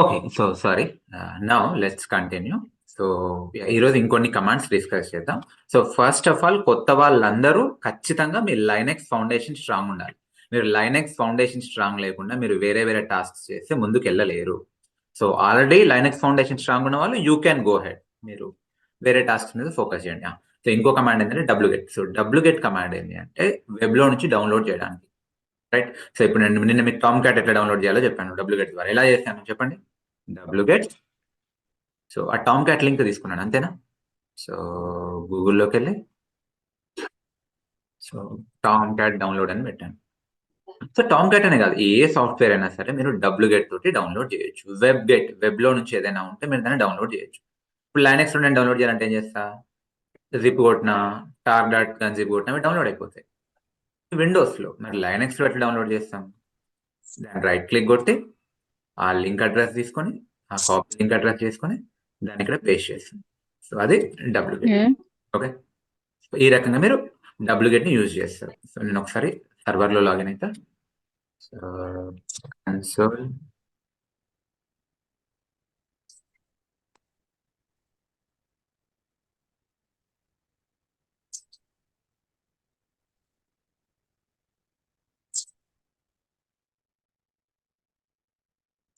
Okay. So, sorry. Now let's continue. So, ఈరోజు ఇంకొన్ని commands discuss చేద్దాం. సో, ఫస్ట్ ఆఫ్ ఆల్ కొత్త వాళ్ళందరూ ఖచ్చితంగా మీ లైనెక్స్ ఫౌండేషన్ స్ట్రాంగ్ ఉండాలి. మీరు లైనెక్స్ ఫౌండేషన్ స్ట్రాంగ్ లేకుండా మీరు వేరే టాస్క్స్ చేస్తే ముందుకెళ్ళలేరు. So, already Linux foundation strong ఉన్న వాళ్ళు యూ క్యాన్ గో హెడ్. మీరు వేరే టాస్క్స్ మీద ఫోకస్ చేయండి. సో, ఇంకో కమాండ్ ఏంటంటే wget. సో, wget కమాండ్ ఏంటి అంటే వెబ్‌లో నుంచి డౌన్‌లోడ్ చేయడానికి. రైట్. సో, ఇప్పుడు నిన్న మీకు టామ్ క్యాట్ ఎట్లా డౌన్‌లోడ్ చేయాలో చెప్పాను wget ద్వారా. ఎలా చేశాను చెప్పండి? wget. సో, ఆ టామ్ క్యాట్ లింక్ తీసుకున్నాను అంతేనా? సో, గూగుల్‌లోకెళ్ళి సో, టామ్ క్యాట్ డౌన్‌లోడ్ అని పెట్టాను. సో, టామ్ క్యాట్ అనే కాదు ఏ సాఫ్ట్‌వేర్ అయినా సరే మీరు wget తోటి డౌన్‌లోడ్ చేయొచ్చు. వెబ్‌లో నుంచి ఏదైనా ఉంటే మీరు దాన్ని డౌన్‌లోడ్ చేయొచ్చు. ఇప్పుడు లైనక్స్‌లో నేను డౌన్‌లోడ్ చేయాలంటే ఏం చేస్తా? జిప్ కొట్టినా, tar.gunzip కొట్టినా అవి డౌన్‌లోడ్ అయిపోతాయి. విండోస్‌లో మరి లైనక్స్‌లో ఎట్లా డౌన్‌లోడ్ చేస్తాం? దాన్ని రైట్ క్లిక్ కొట్టి ఆ లింక్ అడ్రస్ తీసుకొని, ఆ కాపీ లింక్ అడ్రస్ చేసుకొని దాన్ని ఇక్కడ పేస్ట్ చేస్తాం. సో, అది wget. ఓకే. ఈ రకంగా మీరు wgetని యూజ్ చేస్తారు. సో, నేను ఒకసారి సర్వర్‌లో లాగిన్ అయితా. So, console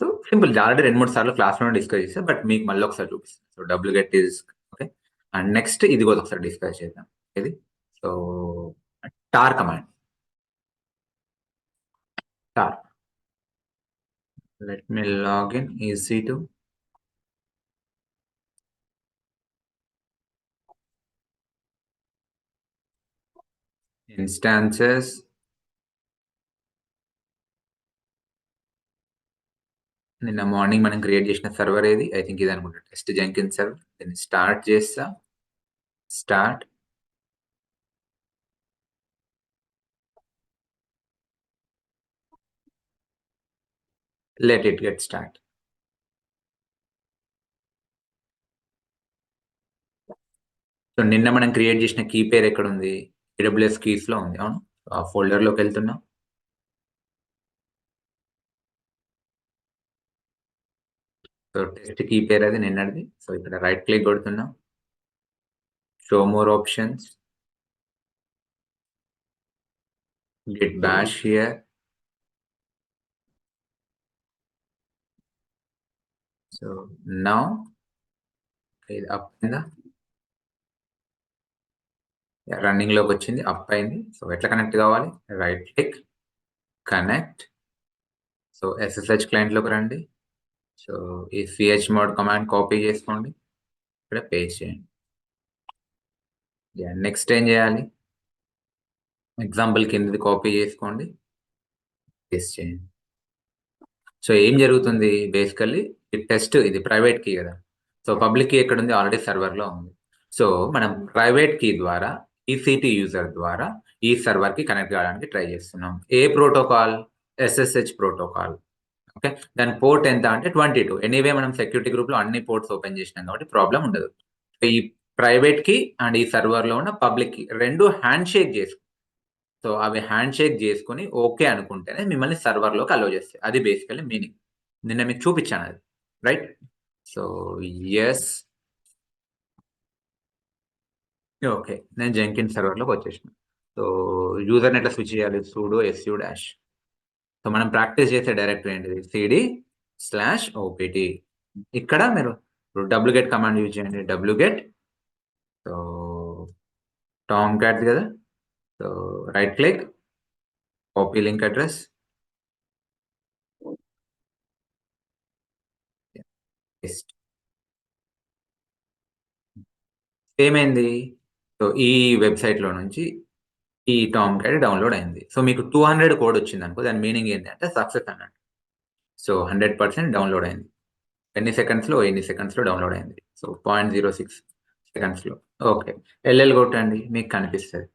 so, simple already 2, 3 సార్లు క్లాస్‌లోనే డిస్కస్ చేశా. బట్ మీకు మళ్ళీ ఒకసారి చూపిస్తాను. So, wget is okay. And next ఇది కూడా ఒకసారి డిస్కస్ చేద్దాం. ఇది so, tar command. Tar. Let me login EC2. Instances. నిన్న మార్నింగ్ మనం క్రియేట్ చేసిన సర్వర్ ఏది? ఐ థింక్ ఇది అనుకుంటా. Test Jenkins server. దీన్ని స్టార్ట్ చేస్తా. Start. Let it get start. So, నిన్న మనం క్రియేట్ చేసిన కీ పేరు ఎక్కడుంది? AWS కీస్‌లో ఉంది. అవును. ఆ ఫోల్డర్‌లోకి వెళ్తున్నా. సో, టెస్ట్ కీ పేరు అది నిన్నటిది. సో, ఇక్కడ రైట్ క్లిక్ కొడుతున్నా. Show more options. Git bash here. So, now ఇది అప్ అయిందా? రన్నింగ్‌లోకి వచ్చింది. అప్ అయింది. సో, ఎట్లా కనెక్ట్ కావాలి? Right click, connect. So, SSH క్లయింట్‌లోకి రండి. సో, ఈ chmod కమాండ్ కాపీ చేసుకోండి. ఇక్కడ పేస్ట్ చేయండి. నెక్స్ట్ ఏం చేయాలి? ఎగ్జాంపుల్ కిందది కాపీ చేసుకోండి. పేస్ట్ చేయండి. సో, ఏం జరుగుతుంది? బేసికల్లీ ఈ టెస్ట్ ఇది ప్రైవేట్ కీ కదా! సో, పబ్లిక్ కీ ఎక్కడుంది? ఆల్రెడీ సర్వర్‌లో ఉంది. సో, మనం ప్రైవేట్ కీ ద్వారా EC2 యూజర్ ద్వారా ఈ సర్వర్‌కి కనెక్ట్ కావడానికి ట్రై చేస్తున్నాం. ఏ ప్రోటోకాల్? SSH protocol. ఓకే. దాని పోర్ట్ ఎంత అంటే 22. ఎనీవే మనం సెక్యూరిటీ గ్రూప్‌లో అన్ని పోర్ట్స్ ఓపెన్ చేసినాం కాబట్టి ప్రాబ్లమ్ ఉండదు. ఈ ప్రైవేట్ కీ అండ్ ఈ సర్వర్‌లో ఉన్న పబ్లిక్ కీ 2 హ్యాండ్‌షేక్ సో, అవి హ్యాండ్‌షేక్ చేసుకొని ఓకే అనుకుంటేనే మిమ్మల్ని సర్వర్‌లోకి అలో చేస్తాయి. అది బేసికల్లీ మీనింగ్. నిన్న మీకు చూపించాను అది. రైట్? So, yes. ఓకే. నేను జెంకిన్స్ సర్వర్‌లోకి వచ్చేసిన. సో, యూజర్‌ని ఎట్లా స్విచ్ చేయాలి? Sudo su dash. సో, మనం ప్రాక్టీస్ చేసే డైరెక్టరీ ఏంటిది? cd/opt. ఇక్కడ మీరు wget కమాండ్ యూజ్ చేయండి. wget. సో, టామ్ క్యాట్‌ది కదా! So, right click, copy link address. Paste. ఏమైంది? సో, ఈ వెబ్‌సైట్‌లో నుంచి ఈ టామ్ క్యాట్ డౌన్‌లోడ్ అయింది. సో, మీకు 200 కోడ్ వచ్చిందనుకో దాని మీనింగ్ ఏంటంటే సక్సెస్ అన్నట్టు. సో, 100% డౌన్‌లోడ్ అయింది. ఎన్ని సెకండ్స్‌లో డౌన్‌లోడ్ అయింది. సో, 0.06 సెకండ్స్‌లో. ఓకే. ఎల్ఎల్ కొట్టండి మీకు కనిపిస్తది.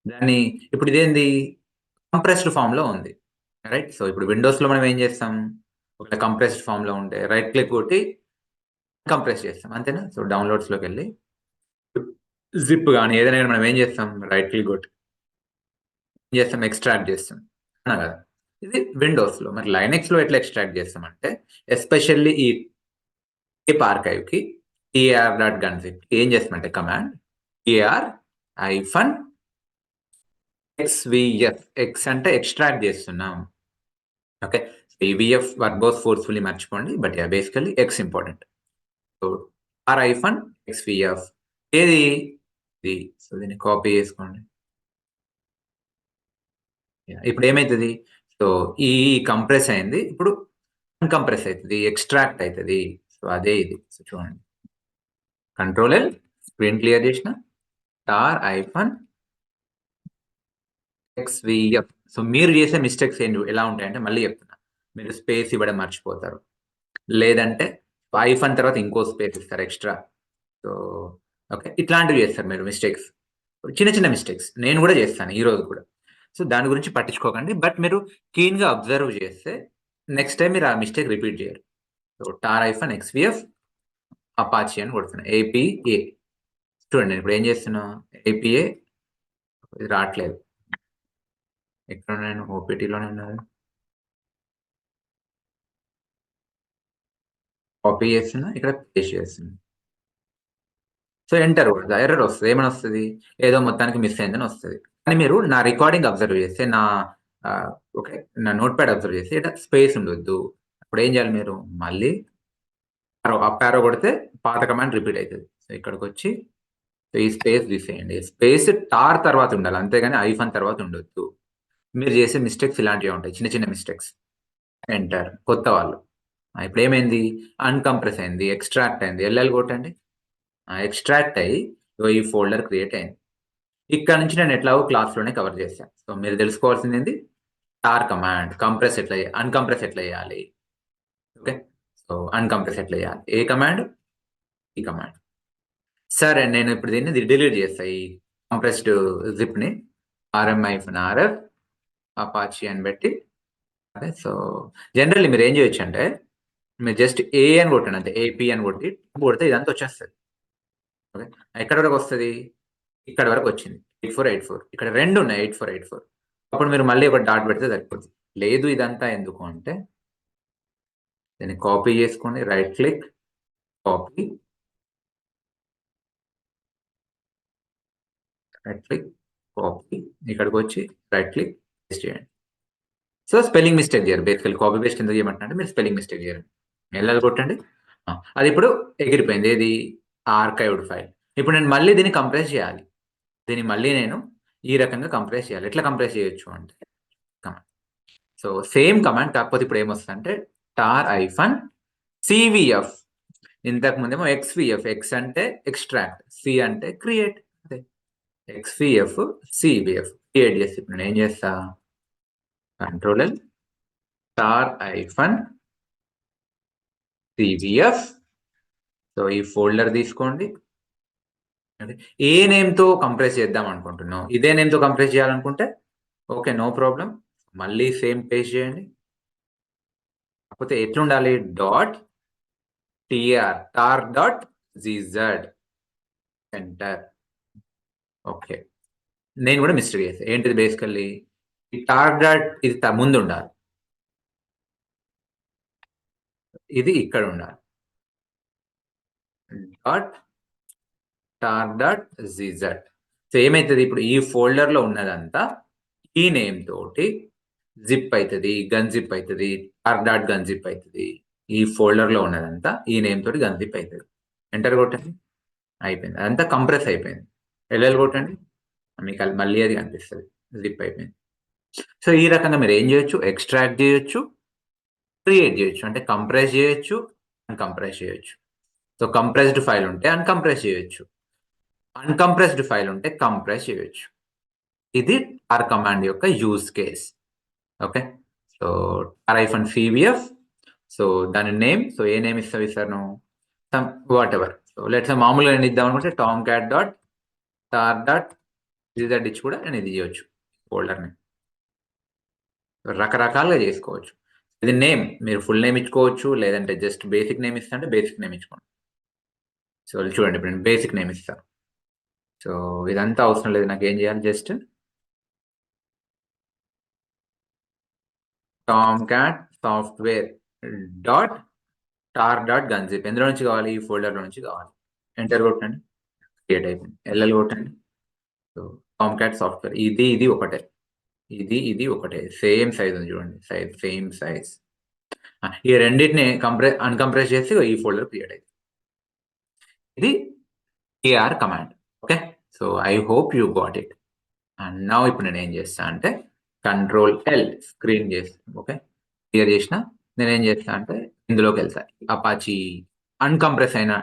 దాన్ని ఇప్పుడు ఇదేంది? కంప్రెస్డ్ ఫార్మ్‌లో ఉంది. రైట్. సో, ఇప్పుడు విండోస్‌లో మనం ఏం చేస్తాం? ఒకవేళ కంప్రెస్డ్ ఫార్మ్‌లో ఉంటే రైట్ క్లిక్ కొట్టి కంప్రెస్ చేస్తాం. అంతేనా? సో, డౌన్‌లోడ్స్‌లోకెళ్ళి జిప్ గాని ఏదైనా గాని మనం ఏం చేస్తాం? రైట్ క్లిక్ కొట్టి ఏం చేస్తాం? ఎక్స్ట్రాక్ట్ చేస్తాం. అవునా కదా! ఇది విండోస్లో. మరి లైనెక్స్లో ఎట్లా ఎక్స్ట్రాక్ట్ చేస్తామంటే ఎస్పెషల్లీ ఈ టేప్ ఆర్కైవ్కి tar.gunzip ఏం చేస్తామంటే కమాండ్ tar-xvf ఎక్స్ అంటే ఎక్స్ట్రాక్ట్ చేస్తున్నాం. ఓకే. ఈవీఎఫ్ వర్బోస్ ఫోర్స్ఫుల్లీ మర్చిపోండి. But basically X important. So tar-xvf ఏది ఇది. సో దీన్ని కాపీ చేసుకోండి. ఇప్పుడు ఏమైతది? సో ఈ కంప్రెస్ అయింది. ఇప్పుడు అన్‌కంప్రెస్ అయితది. ఎక్స్ట్రాక్ట్ అయితది. సో అదే ఇది. సో చూడండి. కంట్రోల్ ఎల్ స్క్రీన్ క్లియర్ చేసిన tar-xvf. సో మీరు చేసే మిస్టేక్స్ ఎలా ఉంటాయంటే మళ్ళీ చెప్తున్నా. మీరు స్పేస్ ఇవ్వడం మర్చిపోతారు. లేదంటే హైఫన్ తర్వాత ఇంకో స్పేస్ ఇస్తారు ఎక్స్‌ట్రా. So okay. ఇట్లాంటివి చేస్తారు మీరు మిస్టేక్స్. చిన్న చిన్న మిస్టేక్స్. నేను గూడా చేస్తాను ఈరోజు కూడా. సో దాని గురించి పట్టించుకోకండి. బట్ మీరు కీన్‌గా అబ్జర్వ్ చేస్తే నెక్స్ట్ టైమ్ మీరు ఆ మిస్టేక్ రిపీట్ చేయరు. సో tar-xvf అపాచీ అని కొడుతున్నా. ఏపీఏ. చూడండి నేను ఇప్పుడు ఏం చేస్తున్నా ఏపీఏ ఇది రాట్లేదు. ఎక్కడున్నాను? ఓపీటీలోనే ఉన్నది. కాపీ చేస్తున్నా. ఇక్కడ పేస్ట్ చేస్తున్నా. సో ఎంటర్ కొడతా. ఎర్రర్ వస్తది. ఏమని వస్తది? ఏదో మొత్తానికి మిస్ అయిందని వస్తది. కానీ మీరు నా రికార్డింగ్ అబ్జర్వ్ చేస్తే నా ఆహ్, ఓకే. నా నోట్‌ప్యాడ్ అబ్జర్వ్ చేస్తే ఇక్కడ స్పేస్ ఉండొద్దు. అప్పుడేం చేయాలి మీరు? మళ్ళీ అప్ యారో కొడితే పాత కమాండ్ రిపీట్ అయితది. సో ఇక్కడికొచ్చి ఈ స్పేస్ తీసేయండి. స్పేస్ టార్ తర్వాత ఉండాలి. అంతేగాని హైఫన్ తర్వాత ఉండొద్దు. మీరు చేసే మిస్టేక్స్ ఇలాంటివే ఉంటాయి. చిన్న చిన్న మిస్టేక్స్. ఎంటర్. కొత్త వాళ్ళు. ఇప్పుడేమైంది? అన్‌కంప్రెస్ అయింది. ఎక్స్ట్రాక్ట్ అయింది. ఎల్ఎల్ కొట్టండి. ఎక్స్ట్రాక్ట్ అయ్యి ఇగో ఈ ఫోల్డర్ క్రియేట్ అయింది. ఇక్కడ నుంచి నేను ఎట్లాగో క్లాస్‌లోనే కవర్ చేశా. సో మీరు తెలుసుకోవాల్సిందేంది? Torr command. అన్‌కంప్రెస్ ఎట్లా చేయాలి? ఓకే. సో అన్‌కంప్రెస్ ఎట్లా చేయాలి? ఏ కమాండ్? ఈ కమాండ్. సరే నేను ఇప్పుడు దీన్ని డిలీట్ చేస్తా. ఈ కంప్రెస్డ్ జిప్‌ని rm-rf అపాచీ అని పెట్టి అదే సో జనరల్లీ మీరేం చేయొచ్చంటే మీరు జస్ట్ ఏ అని కొట్టండి అంతే. ఏపీ అని కొడితే ఇదంతా వచ్చేస్తది. ఓకే. ఎక్కడి వరకొస్తది? ఇక్కడి వరకొచ్చింది. 8484 ఇక్కడ 2 ఉన్నాయి 8484. అప్పుడు మీరు మళ్ళీ ఒక డాట్ పెడితే సరిపోద్ది. లేదు ఇదంతా ఎందుకు అంటే దీన్ని కాపీ చేసుకోండి. Right click, copy, right click, copy ఇక్కడికొచ్చి రైట్ క్లిక్ పేస్ట్ చేయండి. సో స్పెల్లింగ్ మిస్టేక్ చేయరు. బేసికల్లీ కాపీ పేస్ట్ ఎందుకు చేయమంటున్నా అంటే మీరు స్పెల్లింగ్ మిస్టేక్ చేయరు. ఎల్ఎల్ కొట్టండి. అదిప్పుడు ఎగిరిపోయింది. ఏది? ఆర్కైవ్డ్ ఫైల్. ఇప్పుడు నేను మళ్ళీ దీన్ని కంప్రెస్ చేయాలి. దీన్ని మళ్ళీ నేను ఈ రకంగా కంప్రెస్ చేయాలి. ఎట్లా కంప్రెస్ చేయొచ్చు అంటే కమాండ్. సో సేమ్ కమాండ్ కాకపోతే ఇప్పుడు ఏమొస్తదంటే tar-cvf ఇంతకు ముందేమో xvf ఎక్స్ అంటే ఎక్స్ట్రాక్ట్, సి అంటే క్రియేట్. అదే xvf, cvf క్రియేట్ చేసి ఇప్పుడు నేనేం చేస్తా? కంట్రోల్ ఎల్ tar-cvf సో ఈ ఫోల్డర్ తీసుకోండి. అదే ఏ నేమ్‌తో కంప్రెస్ చేద్దాం అనుకుంటున్నావు? ఇదే నేమ్‌తో కంప్రెస్ చేయాలనుకుంటే ఓకే. No problem. మళ్ళీ సేమ్ పేస్ట్ చేయండి. కాకపోతే ఎట్లుండాలి? tar.gz enter. ఓకే. నేను కూడా మిస్టేక్ చేశా. ఏంటిది బేసికల్లీ ఈ టార్ డాట్ ఇది ముందుండాలి. ఇది ఇక్కడుండాలి. డాట్ tar.gz సో ఏమైతది ఇప్పుడు ఈ ఫోల్డర్‌లో ఉన్నదంతా ఈ నేమ్ తోటి జిప్ అయితది. గన్‌జిప్ అయితది. tar.gunzip అయితది. ఈ ఫోల్డర్‌లో ఉన్నదంతా ఈ నేమ్ తోటి గన్‌జిప్ అయితది. ఎంటర్ కొట్టండి. అయిపోయింది. అదంతా కంప్రెస్ అయిపోయింది. ఎల్ఎల్ కొట్టండి. మీకు అది మళ్ళీ అది కనిపిస్తది. జిప్ అయిపోయింది. సో ఈ రకంగా మీరు ఏం చేయొచ్చు? ఎక్స్ట్రాక్ట్ చేయొచ్చు. క్రియేట్ చేయొచ్చు. అంటే కంప్రెస్ చేయొచ్చు. అన్‌కంప్రెస్ చేయొచ్చు. సో కంప్రెస్డ్ ఫైల్ ఉంటే అన్‌కంప్రెస్ చేయొచ్చు. అన్‌కంప్రెస్డ్ ఫైల్ ఉంటే కంప్రెస్ చేయొచ్చు. ఇది టార్ కమాండ్ యొక్క use case. Okay. So tar-cvf so దాని నేమ్ సో ఏ నేమ్ ఇస్తావు ఈసారి నువ్వు? Some whatever. So let's say మామూలుగా నేను ఇద్దాం అనుకుంటే tomcat dot tar dot gz ఇచ్చి కూడా నేను ఇది చేయొచ్చు ఫోల్డర్‌ని. రకరకాలుగా చేసుకోవచ్చు. ఇది నేమ్ మీరు ఫుల్ నేమ్ ఇచ్చుకోవచ్చు. లేదంటే జస్ట్ బేసిక్ నేమ్ ఇస్తా అంటే బేసిక్ నేమ్ ఇచ్చుకోండి. సో చూడండి ఇప్పుడు నేను బేసిక్ నేమ్ ఇస్తా. సో ఇదంతా అవసరం లేదు. నాకేం చేయాలి just tomcat software dot tar dot gunzip ఎందులో నుంచి కావాలి? ఈ ఫోల్డర్లో నుంచి కావాలి. ఎంటర్ కొట్టండి, క్రియేట్ అయిపోయింది. ఎల్ఎల్ కొట్టండి. సో టామ్కాట్ సాఫ్ట్వేర్ ఇది ఒకటే, ఇది ఒకటే, సేమ్ సైజ్ ఉంది చూడండి, సేమ్ సైజ్. ఈ రెండింటిని అన్కంప్రెస్ చేసి ఈ ఫోల్డర్ క్రియేట్ అయింది. ఇది కేఆర్ command. Okay, so I hope you got it. And నా ఇప్పుడు నేను ఏం చేస్తా అంటే Ctrl+L స్క్రీన్ చేసి, ఓకే, క్లియర్ చేసిన. నేను ఏం చేస్తా అంటే ఇందులోకి వెళ్తా, అపాచీ అన్కంప్రెస్ అయిన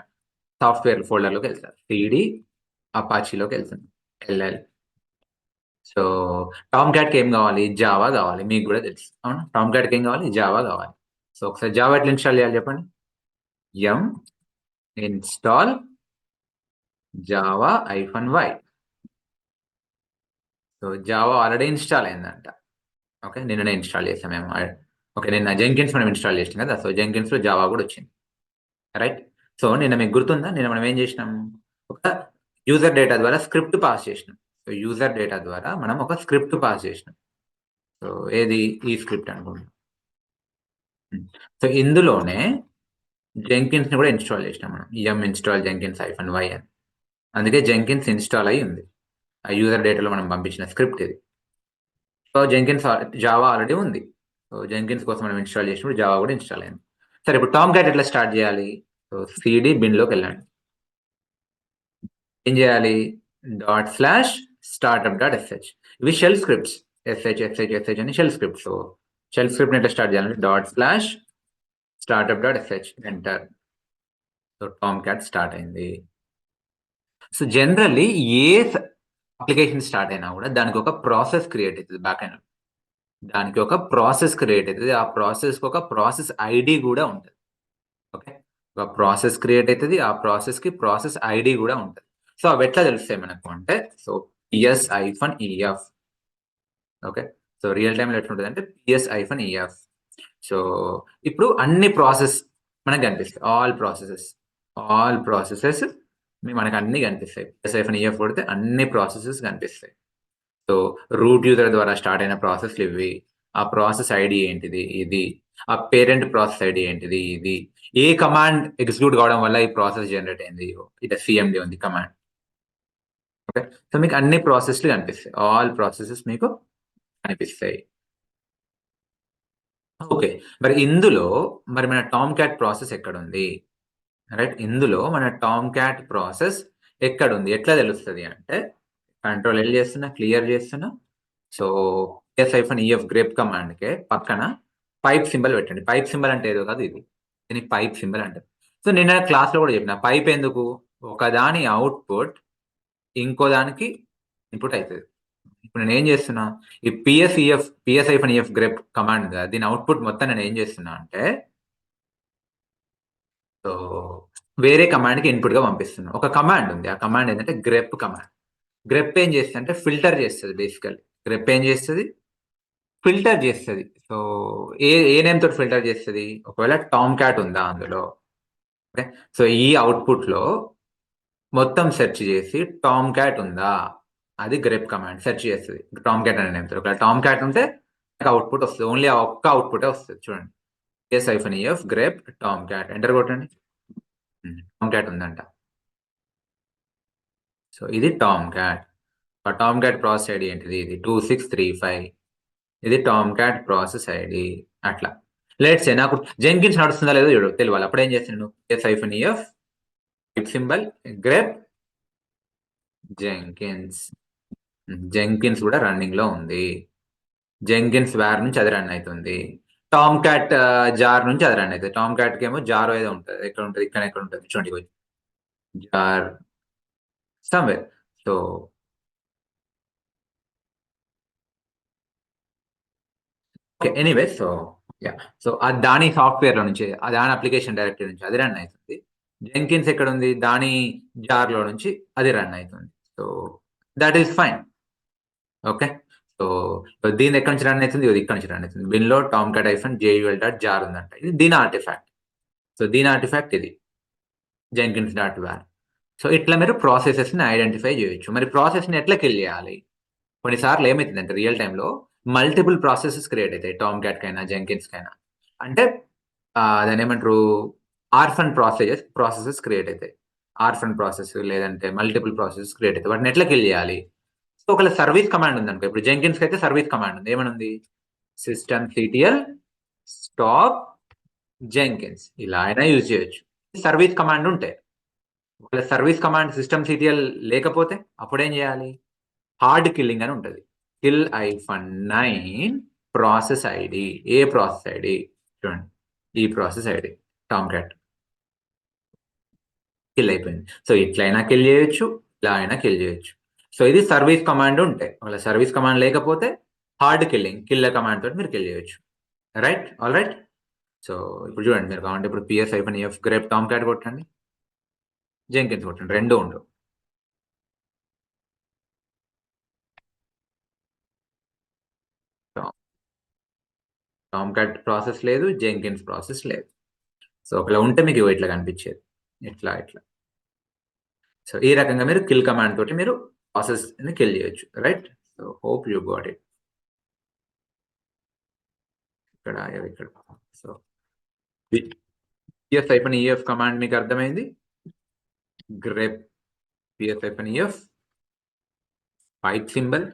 సాఫ్ట్వేర్ ఫోల్డర్లోకి వెళ్తా. సిడి అపాచీలోకి వెళ్తాను, ఎల్ఎల్. సో టామ్కాట్కి ఏం కావాలి? జావా కావాలి, మీకు కూడా తెలుసు అవునా? టామ్కాట్కి ఏం కావాలి? జావా కావాలి. సో ఒకసారి జావా ఎట్లా ఇన్స్టాల్ చేయాలి చెప్పండి. ఎం install Java -y. So Java already install అయిందంట. ఓకే, నిన్ననే ఇన్స్టాల్ చేసాం మేము. ఓకే, నిన్న జెంకిన్స్ మనం ఇన్స్టాల్ చేసాం కదా. సో జెంకిన్స్లో జావా కూడా వచ్చింది, రైట్. సో నిన్న మీకు గుర్తుందా, నిన్న మనం ఏం చేసినాం? ఒక యూజర్ డేటా ద్వారా స్క్రిప్ట్ పాస్ చేసినాం. సో యూజర్ డేటా ద్వారా మనం ఒక స్క్రిప్ట్ పాస్ చేసినాం. సో ఏది? ఈ స్క్రిప్ట్ అనుకుంటున్నాం. సో ఇందులోనే జెంకిన్స్ ని కూడా ఇన్స్టాల్ చేసినాం మనం. ఎం ఇన్స్టాల్ జెంకిన్స్ -y అని. అందుకే జెంకిన్స్ ఇన్స్టాల్ అయి ఉంది. ఆ యూజర్ డేటాలో మనం పంపించిన స్క్రిప్ట్ ఇది. సో జెంకిన్స్ జావా ఆల్రెడీ ఉంది. సో జెంకిన్స్ కోసం మనం ఇన్స్టాల్ చేసినప్పుడు జావా కూడా ఇన్స్టాల్ అయింది. సరే, ఇప్పుడు టామ్కాట్ ఎట్లా స్టార్ట్ చేయాలి? సో సిడి బిన్లోకి వెళ్ళండి. ఏం చేయాలి? ./startup.sh. ఇవి షెల్ స్క్రిప్ట్స్. sh అని shell scripts. So shell script ఎట్లా స్టార్ట్ చేయాలంటే ./startup.sh enter. So Tomcat start అయింది. సో జనరల్లీ ఏ అప్లికేషన్ స్టార్ట్ అయినా కూడా దానికి ఒక ప్రాసెస్ క్రియేట్ అవుతుంది బ్యాక్ ఎండ్. దానికి ఒక ప్రాసెస్ క్రియేట్ అవుతుంది. ఆ ప్రాసెస్కి ఒక ప్రాసెస్ ఐడి కూడా ఉంటుంది. ఓకే, ఒక ప్రాసెస్ క్రియేట్ అవుతుంది, ఆ ప్రాసెస్కి ప్రాసెస్ ఐడి కూడా ఉంటుంది. సో అవి ఎట్లా తెలుస్తాయి మనకు అంటే, so PS-EF. Okay, so real టైంలో ఎట్లుంటుంది అంటే PS-EF. సో ఇప్పుడు అన్ని ప్రాసెస్ మనకు కనిపిస్తాయి. ఆల్ ప్రాసెసెస్ మనకు అన్ని కనిపిస్తాయి. PS-EF కొడితే అన్ని ప్రాసెసెస్ కనిపిస్తాయి. సో రూట్ యూజర్ ద్వారా స్టార్ట్ అయిన ప్రాసెస్లు ఇవి. ఆ ప్రాసెస్ ఐడి ఏంటిది? ఇది. ఆ పేరెంట్ ప్రాసెస్ ఐడి ఏంటిది? ఇది. ఏ కమాండ్ ఎగ్జిక్యూట్ కావడం వల్ల ఈ ప్రాసెస్ జనరేట్ అయింది? ఇట్లా CMD ఉంది కమాండ్. ఓకే, సో మీకు అన్ని ప్రాసెస్లు కనిపిస్తాయి. ఆల్ ప్రాసెసెస్ మీకు కనిపిస్తాయి. ఓకే, మరి ఇందులో మన టామ్కాట్ ప్రాసెస్ ఎక్కడుంది? రైట్, ఇందులో మన టామ్కాట్ ప్రాసెస్ ఎక్కడుంది? ఎట్లా తెలుస్తుంది అంటే Ctrl+L చేస్తున్నా, క్లియర్ చేస్తున్నా. సో PS-EF గ్రేప్ కమాండ్కే పక్కన పైప్ సింబల్ పెట్టండి. పైప్ సింబల్ అంటే ఏదో కాదు, ఇది. దీనికి పైప్ సింబల్ అంటారు. సో నిన్న క్లాస్లో కూడా చెప్పిన, పైప్ ఎందుకు? ఒకదాని అవుట్పుట్ ఇంకో దానికి ఇన్పుట్ అవుతుంది. ఇప్పుడు నేను ఏం చేస్తున్నా, ఈ PS-EF గ్రేప్ కమాండ్ దీని అవుట్పుట్ మొత్తం నేను ఏం చేస్తున్నా అంటే, సో వేరే కమాండ్కి ఇన్పుట్ గా పంపిస్తున్నా. ఒక కమాండ్ ఉంది, ఆ కమాండ్ ఏంటంటే గ్రెప్ కమాండ్. గ్రెప్ ఏం చేస్తుంది అంటే ఫిల్టర్ చేస్తుంది. బేసికల్లీ గ్రెప్ ఏం చేస్తుంది? ఫిల్టర్ చేస్తుంది. సో ఏ నేమ్ తోటి ఫిల్టర్ చేస్తుంది? ఒకవేళ టామ్కాట్ ఉందా అందులో, ఓకే, సో ఈ అవుట్పుట్ లో మొత్తం సెర్చ్ చేసి టామ్కాట్ ఉందా, అది గ్రెప్ కమాండ్ సెర్చ్ చేస్తుంది. టామ్కాట్ అనే నేమ్ తోటి. ఒకవేళ టామ్కాట్ ఉంటే అవుట్పుట్ వస్తుంది. ఓన్లీ ఆ ఒక్క అవుట్పుటే వస్తుంది. చూడండి, PS-EF గ్రెప్ టామ్కాట్. ఎంటర్ కొట్టండి. టామ్కాట్ ఉందంట. సో ఇది టామ్కాట్. ఆ టామ్కాట్ ప్రాసెస్ ఐడి ఏంటిది? ఇది 2635. ఇది టామ్కాట్ ప్రాసెస్ ఐడి. అట్లా లెట్స్ సే నాకు జెంకిన్స్ నడుస్తుందా లేదో తెలియాలి. అప్పుడు ఏం చేస్తాను? PS-EF సింబల్ గ్రెప్ జెంకిన్స్ కూడా రన్నింగ్ లో ఉంది. జెంకిన్స్ వేర్ నుంచి అది రన్ అవుతుంది. టామ్కాట్ జార్ నుంచి అది రన్ అవుతుంది. టామ్కాట్ కి ఏమో జార్ ఏదో ఉంటుంది. ఎక్కడ ఉంటుంది? ఎక్కడ ఉంటుంది? చూడండి, jar somewhere. So okay, anyway, so yeah, so దాని సాఫ్ట్వేర్ లో నుంచి, దాని అప్లికేషన్ డైరెక్టరీ నుంచి అది రన్ అవుతుంది. జెంకిన్స్ ఎక్కడ ఉంది? దాని జార్ లో నుంచి అది రన్ అవుతుంది. So that is fine. Okay, so దీని ఎక్కడి నుంచి రన్ అవుతుంది? ఇది ఇక్కడ నుంచి రన్ అవుతుంది. బిన్ లో టామ్కాట్ -jul.jar ఉందంట. ఇది దీని ఆర్టిఫాక్ట్. సో దీని ఆర్టిఫాక్ట్ ఇది jenkins.var. సో ఇట్లా మీరు ప్రాసెసెస్ ని ఐడెంటిఫై చేయొచ్చు. మరి ప్రాసెస్ ని ఎట్లా కిల్ చేయాలి? కొన్నిసార్లు ఏమవుతుందంటే రియల్ టైంలో మల్టిపుల్ ప్రాసెసెస్ క్రియేట్ అవుతాయి టామ్ క్యాట్ కైనా జెంకిన్స్ కైనా. అంటే దాని ఏమంటారు, ఆర్ఫన్ ప్రాసెసెస్ క్రియేట్ అవుతాయి. ఆర్ఫన్ ప్రాసెస్ లేదంటే మల్టిపుల్ ప్రాసెసెస్ క్రియేట్ అవుతాయి. వాటిని ఎట్లా కిల్ చేయాలి? సో ఒకవేళ సర్వీస్ కమాండ్ ఉందనుకో, ఇప్పుడు జెంకిన్స్ అయితే సర్వీస్ కమాండ్ ఉంది. ఏమనుంది? systemctl stop Jenkins. ఇలా అయినా యూజ్ చేయొచ్చు. సర్వీస్ కమాండ్ ఉంటే. ఒకవేళ సర్వీస్ కమాండ్ systemctl లేకపోతే అప్పుడేం చేయాలి? హార్డ్ కిల్లింగ్ అని ఉంటది. Kill -9 process ID. ఏ ప్రాసెస్ ఐడి? చూడండి, ఈ process ID Tomcat kill అయిపోయింది. సో ఇట్లయినా కిల్ చేయొచ్చు, ఇలా అయినా కిల్ చేయొచ్చు. సో ఇది సర్వీస్ కమాండ్ ఉంటే. ఒకవేళ సర్వీస్ కమాండ్ లేకపోతే హార్డ్ కిల్లింగ్, కిల్లర్ కమాండ్ తోటి మీరు కిల్ చేయొచ్చు. Right, all right. సో ఇప్పుడు చూడండి, మీరు కావాలంటే ఇప్పుడు ps-f గ్రేప్ టామ్ క్యాట్ కొట్టండి, జెంకిన్స్ కొట్టండి, రెండు ఉండవు. టామ్ క్యాట్ ప్రాసెస్ లేదు, జెంకిన్స్ ప్రాసెస్ లేదు. సో ఒకవేళ ఉంటే మీకు ఇట్లా కనిపించేది, ఇట్లా ఇట్లా. సో ఈ రకంగా మీరు కిల్ కమాండ్ తోటి మీరు ప్రాసెస్ ని కిల్ చేయొచ్చు. Right. So hope you got it. ఇక్కడ సో ps-ef కమాండ్ మీకు అర్థమైంది. Grep ps-ef pipe symbol,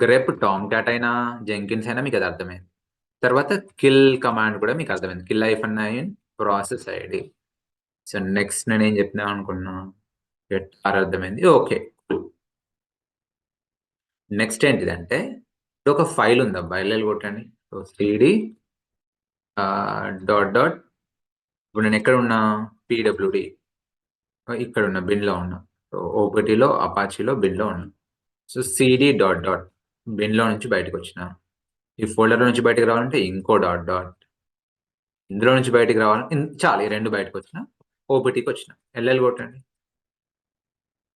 grep Tom cat అయినా జెంకిన్స్ అయినా మీకు అది అర్థమైంది. తర్వాత కిల్ కమాండ్ కూడా మీకు అర్థమైంది. Kill -9 process ID. So next నేను ఏం చెప్దాం అనుకున్నా, అర్థమైంది. ఓకే, నెక్స్ట్ ఏంటిదంటే, ఒక ఫైల్ ఉందబ్బా, ఎల్ఎల్ కొట్టండి. సో cd డాట్ డాట్, ఇప్పుడు నేను ఎక్కడ ఉన్నా, pwd ఇక్కడ ఉన్న బిన్లో ఉన్నా. సో ఓపీటీలో అపాచీలో బిన్లో ఉన్నా. సో cd డాట్ డాట్, బిన్లో నుంచి బయటకు వచ్చిన. ఈ ఫోల్డర్లో నుంచి బయటకు రావాలంటే ఇంకో డాట్ డాట్, ఇందులో నుంచి బయటకు రావాలంటే చాలు, ఈ రెండు బయటకు వచ్చిన, ఓపీటీకి వచ్చిన. ఎల్ఎల్ కొట్టండి.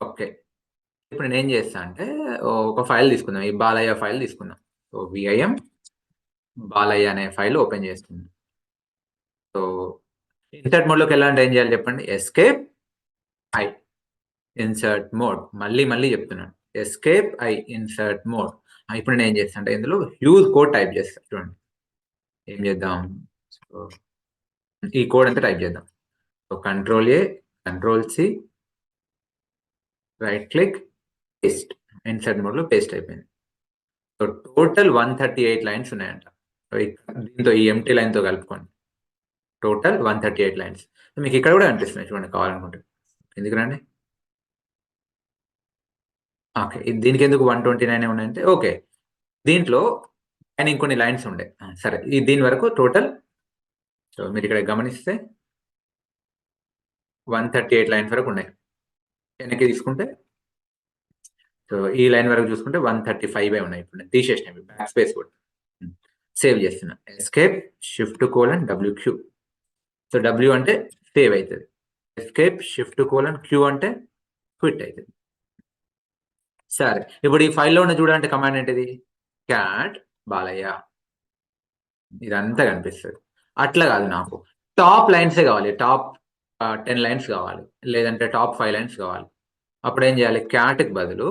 ఓకే, ఇప్పుడు నేను ఏం చేస్తా అంటే ఒక ఫైల్ తీసుకుందాం, ఈ బాలయ్య ఫైల్ తీసుకుందాం. సో vim బాలయ్య అనే ఫైల్ ఓపెన్ చేస్తున్నాం. సో ఇన్సర్ట్ మోడ్లోకి వెళ్ళాలంటే ఏం చేయాలి చెప్పండి? Escape I insert mode. మళ్ళీ చెప్తున్నాను, ఎస్కేప్ ఐ ఇన్సర్ట్ మోడ్. ఇప్పుడు నేను ఏం చేస్తా అంటే ఇందులో యూజ్ కోడ్ టైప్ చేస్తా. చూడండి ఏం చేద్దాం, సో ఈ కోడ్ అంతా టైప్ చేద్దాం. So Ctrl+A Ctrl+C right click paste. Insert mode లో పేస్ట్ అయిపోయింది. సో టోటల్ 138 లైన్స్ ఉన్నాయంట. దీంతో ఈ ఎంటీ లైన్ తో కలుపుకోండి, టోటల్ 138 లైన్స్. మీకు ఇక్కడ కూడా కనిపిస్తున్నాయి చూడండి, కావాలనుకుంటే ఎందుకు రండి. ఓకే, దీనికి ఎందుకు 129 ఉన్నాయంటే, ఓకే దీంట్లో ఆయన ఇంకొన్ని లైన్స్ ఉండే. సరే, దీని వరకు టోటల్. సో మీరు ఇక్కడ గమనిస్తే 138 లైన్స్ వరకు ఉన్నాయి. వెనక్కి తీసుకుంటే, సో ఈ లైన్ వరకు చూసుకుంటే 135 ఉన్నాయి. ఇప్పుడు నేను తీసేసిన, బ్యాక్ స్పేస్ కూడా సేవ్ చేస్తున్నా. Escape Shift:WQ. సో W అంటే సేవ్ అవుతుంది, ఎస్కేప్ Shift:Q అంటే క్విట్ అవుతుంది. సరే, ఇప్పుడు ఈ ఫైల్లో ఉన్న చూడాలంటే కమాండ్ ఏంటిది? క్యాట్ బాలయ్య, ఇదంతా కనిపిస్తుంది. అట్లా కాదు, నాకు టాప్ లైన్సే కావాలి, టాప్ 10 లైన్స్ కావాలి, లేదంటే టాప్ 5 లైన్స్ కావాలి. అప్పుడు ఏం చేయాలి? క్యాట్కి బదులు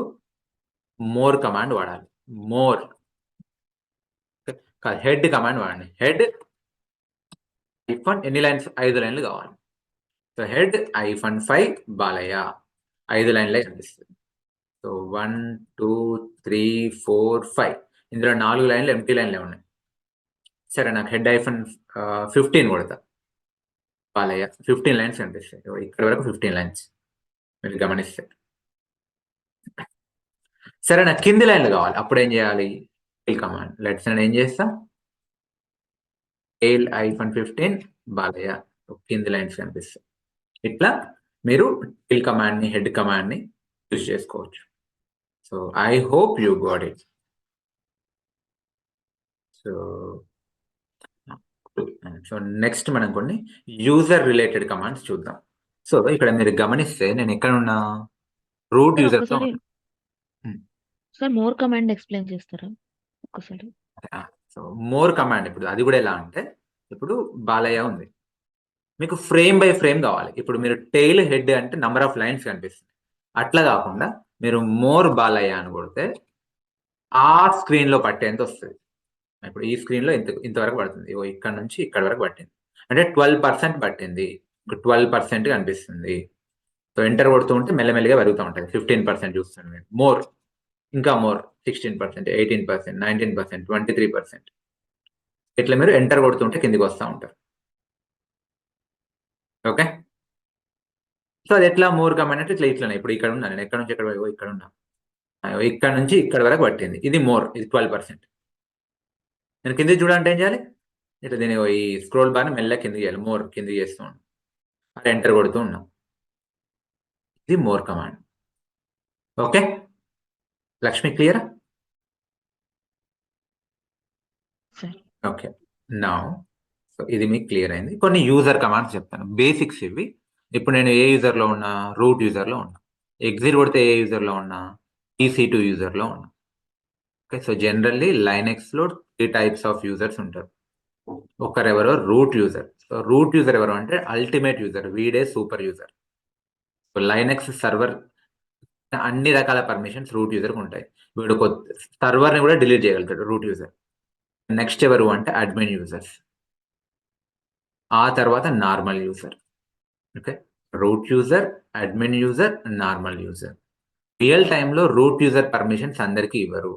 మోర్ కమాండ్ వాడాలి. మోర్ హెడ్ కమాండ్ వాడండి. హెడ్ ఎన్ని లైన్స్? 5 లైన్లు కావాలి. సో హెడ్ -5 బాలయ్య, 5 లైన్లే కనిపిస్తుంది. సో 1 2 3 4 5, ఇందులో 4 లైన్లు ఎంటీ లైన్లే ఉన్నాయి. సరే, నాకు హెడ్ -15 కొడతా, బాలయ్య 15 లైన్స్ కనిపిస్తాయి. ఇక్కడ వరకు 15 లైన్స్ మీరు గమనిస్తే. సరే, నాకు కింది లైన్లు కావాలి. అప్పుడు ఏం చేయాలి? Kill command. లెట్స్ నేను ఏం చేస్తా, టెయిల్ -15 బాలయ్య, కింది లైన్స్ కనిపిస్తాయి. ఇట్లా మీరు కిల్ కమాండ్ ని, హెడ్ కమాండ్ ని యూజ్ చేసుకోవచ్చు. So I hope you got it. So next మనం కొన్ని యూజర్ రిలేటెడ్ కమాండ్స్ చూద్దాం. సో ఇక్కడ మీరు గమనిస్తే నేను ఎక్కడ ఉన్నా, రూట్ యూజర్ తో. సార్ మోర్ కమాండ్ ఎక్స్ప్లెయిన్ చేస్తారా ఒకసారి? సో మోర్ కమాండ్, ఇప్పుడు అది కూడా ఎలా అంటే, ఇప్పుడు బాలయ్య ఉంది, మీకు ఫ్రేమ్ బై ఫ్రేమ్ కావాలి. ఇప్పుడు మీరు టెయిల్ హెడ్ అంటే నంబర్ ఆఫ్ లైన్స్ కనిపిస్తుంది. అట్లా కాకుండా మీరు మోర్ బాలయ్య అని కొడితే ఆ స్క్రీన్ లో పట్టేంత వస్తుంది. ఇప్పుడు ఈ స్క్రీన్లో ఇంతవరకు పడుతుంది, ఇక్కడ నుంచి ఇక్కడ వరకు పట్టింది, అంటే 12% పట్టింది, 12% కనిపిస్తుంది. సో ఎంటర్ కొడుతూ ఉంటే మెల్లమెల్లిగా పెరుగుతూ ఉంటుంది. 15% చూస్తుంది మీరు, మోర్, ఇంకా మోర్, 16%, 18%, 19%, 23%. ఇట్లా మీరు ఎంటర్ కొడుతుంటే కిందికి వస్తూ ఉంటారు. ఓకే, సో అది ఎట్లా మోర్ కమాండ్ అంటే ఇట్లానే. ఇప్పుడు ఇక్కడ ఉన్నా నేను, ఎక్కడ నుంచి ఎక్కడ ఇక్కడ ఉన్నా, ఇక్కడ నుంచి ఇక్కడ వరకు పట్టింది, ఇది మోర్, ఇది 12%. నేను కిందికి చూడాలంటే ఏం చేయాలి, ఇట్లా దీని ఈ స్క్రోల్ బార్ మెల్ల కిందికి చేయాలి, మోర్ కిందికి చేస్తూ ఉన్నాం, అది ఎంటర్ కొడుతూ ఉన్నాం, ఇది more command. Okay Lakshmi, clear? Sir okay, now so ఇది మీకు క్లియర్ అయింది. కొన్ని యూజర్ కమాండ్స్ చెప్తాను, బేసిక్స్ ఇవి. ఇప్పుడు నేను ఏ యూజర్లో ఉన్నా, రూట్ యూజర్లో ఉన్నా. ఎగ్జిట్ కొడితే ఏ యూజర్లో ఉన్నా, EC2 యూజర్లో ఉన్నా. ఓకే, సో జనరల్లీ లైనెక్స్లో 3 టైప్స్ ఆఫ్ యూజర్స్ ఉంటారు. ఒకరెవరో root user. So root user ఎవరు అంటే అల్టిమేట్ యూజర్, వీడే super user. So Linux server అన్ని రకాల పర్మిషన్స్ రూట్ యూజర్కి ఉంటాయి. వీడు సర్వర్ని కూడా డిలీట్ చేయగలుగుతాడు రూట్ యూజర్. నెక్స్ట్ ఎవరు అంటే అడ్మిన్ యూజర్స్, ఆ తర్వాత normal user. Okay, root user, admin user, normal user. Real టైంలో రూట్ యూజర్ పర్మిషన్స్ అందరికీ ఇవ్వరు.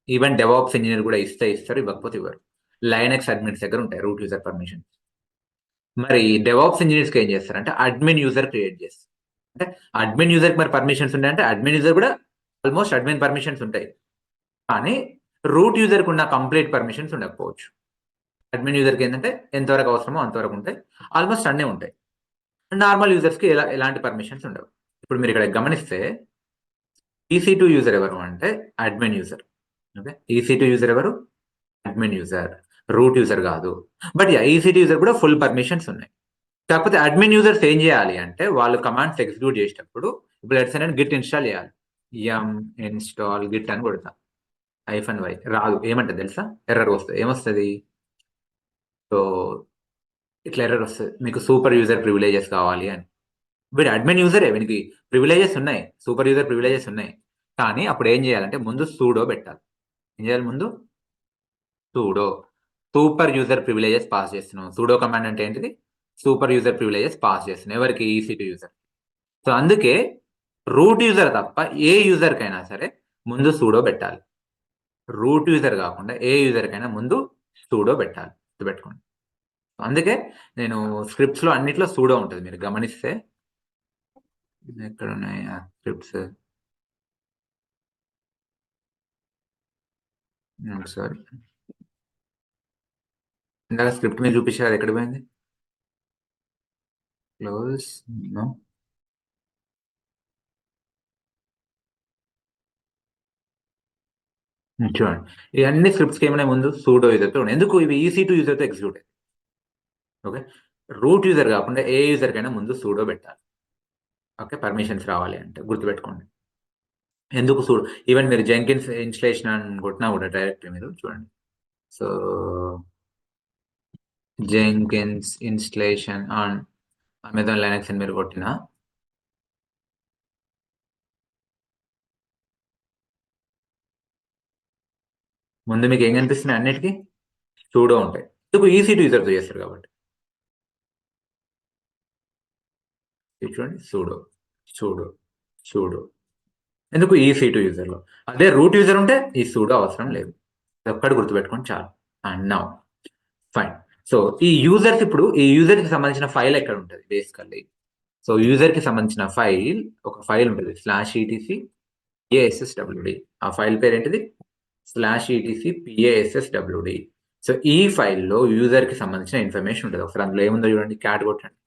ఈవెన్ డెవాప్స్ ఇంజనీర్ కూడా ఇస్తారు, ఇవ్వకపోతే ఇవ్వరు. లైనెక్స్ అడ్మిన్స్ దగ్గర ఉంటాయి రూట్ యూజర్ పర్మిషన్స్. మరి డెవాప్స్ ఇంజనీర్స్కి ఏం చేస్తారంటే అడ్మిన్ యూజర్ క్రియేట్ చేస్తారు. అంటే అడ్మిన్ యూజర్కి మరి పర్మిషన్స్ ఉంటాయంటే అడ్మిన్ యూజర్ కూడా ఆల్మోస్ట్ అడ్మిన్ పర్మిషన్స్ ఉంటాయి, కానీ రూట్ యూజర్కి ఉన్న కంప్లీట్ పర్మిషన్స్ ఉండకపోవచ్చు. అడ్మిన్ యూజర్కి ఏంటంటే ఎంతవరకు అవసరమో అంతవరకు ఉంటాయి, ఆల్మోస్ట్ అన్నీ ఉంటాయి. నార్మల్ యూజర్స్కి ఎలాంటి పర్మిషన్స్ ఉండవు. ఇప్పుడు మీరు ఇక్కడ గమనిస్తే EC2 యూజర్ ఎవరు అంటే admin user. Okay, EC2 user ఎవరు, అడ్మిన్ యూజర్, రూట్ యూజర్ కాదు. బట్ EC2 యూజర్ కూడా ఫుల్ పర్మిషన్స్ ఉన్నాయి. కాకపోతే అడ్మిన్ యూజర్స్ ఏం చేయాలి అంటే వాళ్ళు కమాండ్స్ ఎగ్జిక్యూట్ చేసేటప్పుడు, ఇప్పుడు లెట్స్ సే గిట్ ఇన్స్టాల్ చేయాలి, ఇన్స్టాల్ గిట్ అని కొడతా, -y రాదు, ఏమంటది తెలుసా, ఎర్రర్ వస్తుంది. ఏమొస్తుంది, సో ఇట్లా ఎర్రర్ వస్తుంది, మీకు సూపర్ యూజర్ ప్రివిలేజెస్ కావాలి అని. వీడు అడ్మిన్ యూజరే, వీనికి ప్రివిలేజెస్ ఉన్నాయి, సూపర్ యూజర్ ప్రివిలేజెస్ ఉన్నాయి. కానీ అప్పుడు ఏం చేయాలంటే ముందు సూడో పెట్టాలి. ఏం చేయాలి, ముందు pseudo super user privileges pass చేస్తున్నాం. సూడో కమాండ్ అంటే ఏంటిది, సూపర్ యూజర్ ప్రివిలేజెస్ పాస్ చేస్తున్నాం ఎవరికి, EC2 యూజర్. సో అందుకే రూట్ యూజర్ తప్ప ఏ యూజర్కైనా సరే ముందు సూడో పెట్టాలి. రూట్ యూజర్ కాకుండా ఏ యూజర్కైనా ముందు సూడో పెట్టాలి, గుర్తుపెట్టుకోండి. అందుకే నేను స్క్రిప్ట్స్లో అన్నిట్లో సూడో ఉంటుంది, మీరు గమనిస్తే. ఎక్కడ ఉన్నాయి ఆ స్క్రిప్ట్స్, సారీ ఇందాక స్క్రిప్ట్ మీద చూపించారు, ఎక్కడ పోయింది, క్లోజ్, నో. చూడండి, ఇవన్నీ స్క్రిప్ట్స్కి ఏమైనా ముందు సూడో యూజర్తో ఉన్నాయి. ఎందుకు, ఇవి EC2 యూజర్తో ఎగ్జిక్యూట్ అయ్యాయి. ఓకే, రూట్ యూజర్ కాకుండా ఏ యూజర్కైనా ముందు సూడో పెట్టాలి. ఓకే, పర్మిషన్స్ రావాలి అంటే గుర్తుపెట్టుకోండి. ఎందుకు సూడో, ఈవెన్ మీరు జెంకిన్స్ ఇన్స్టలేషన్ అని కొట్టినా కూడా డైరెక్ట్ మీరు చూడండి. So Jenkins installation on Amazon Linux అని మీరు కొట్టినా ముందు మీకు ఏం కనిపిస్తున్నాయి, అన్నిటికీ సూడో ఉంటాయి. ఎందుకు, EC2 యూజర్తో చేస్తారు కాబట్టి. చూడండి, సూడో సూడో సూడో, ఎందుకు, EC2 యూజర్లో. అదే రూట్ యూజర్ ఉంటే ఈ సూడో అవసరం లేదు. ఒక్కటి గుర్తుపెట్టుకోండి చాలు. And now fine. సో ఈ యూజర్స్, ఇప్పుడు ఈ యూజర్కి సంబంధించిన ఫైల్ ఎక్కడ ఉంటుంది బేసికల్లీ. సో యూజర్కి సంబంధించిన ఫైల్, ఒక ఫైల్ ఉంటుంది /etc PASSWD. ఆ ఫైల్ పేరు ఏంటిది, /etc PASSWD. సో ఈ ఫైల్లో యూజర్కి సంబంధించిన ఇన్ఫర్మేషన్ ఉంటుంది. ఒకసారి అందులో ఏముందో చూడండి, క్యాట్ కొట్టండి.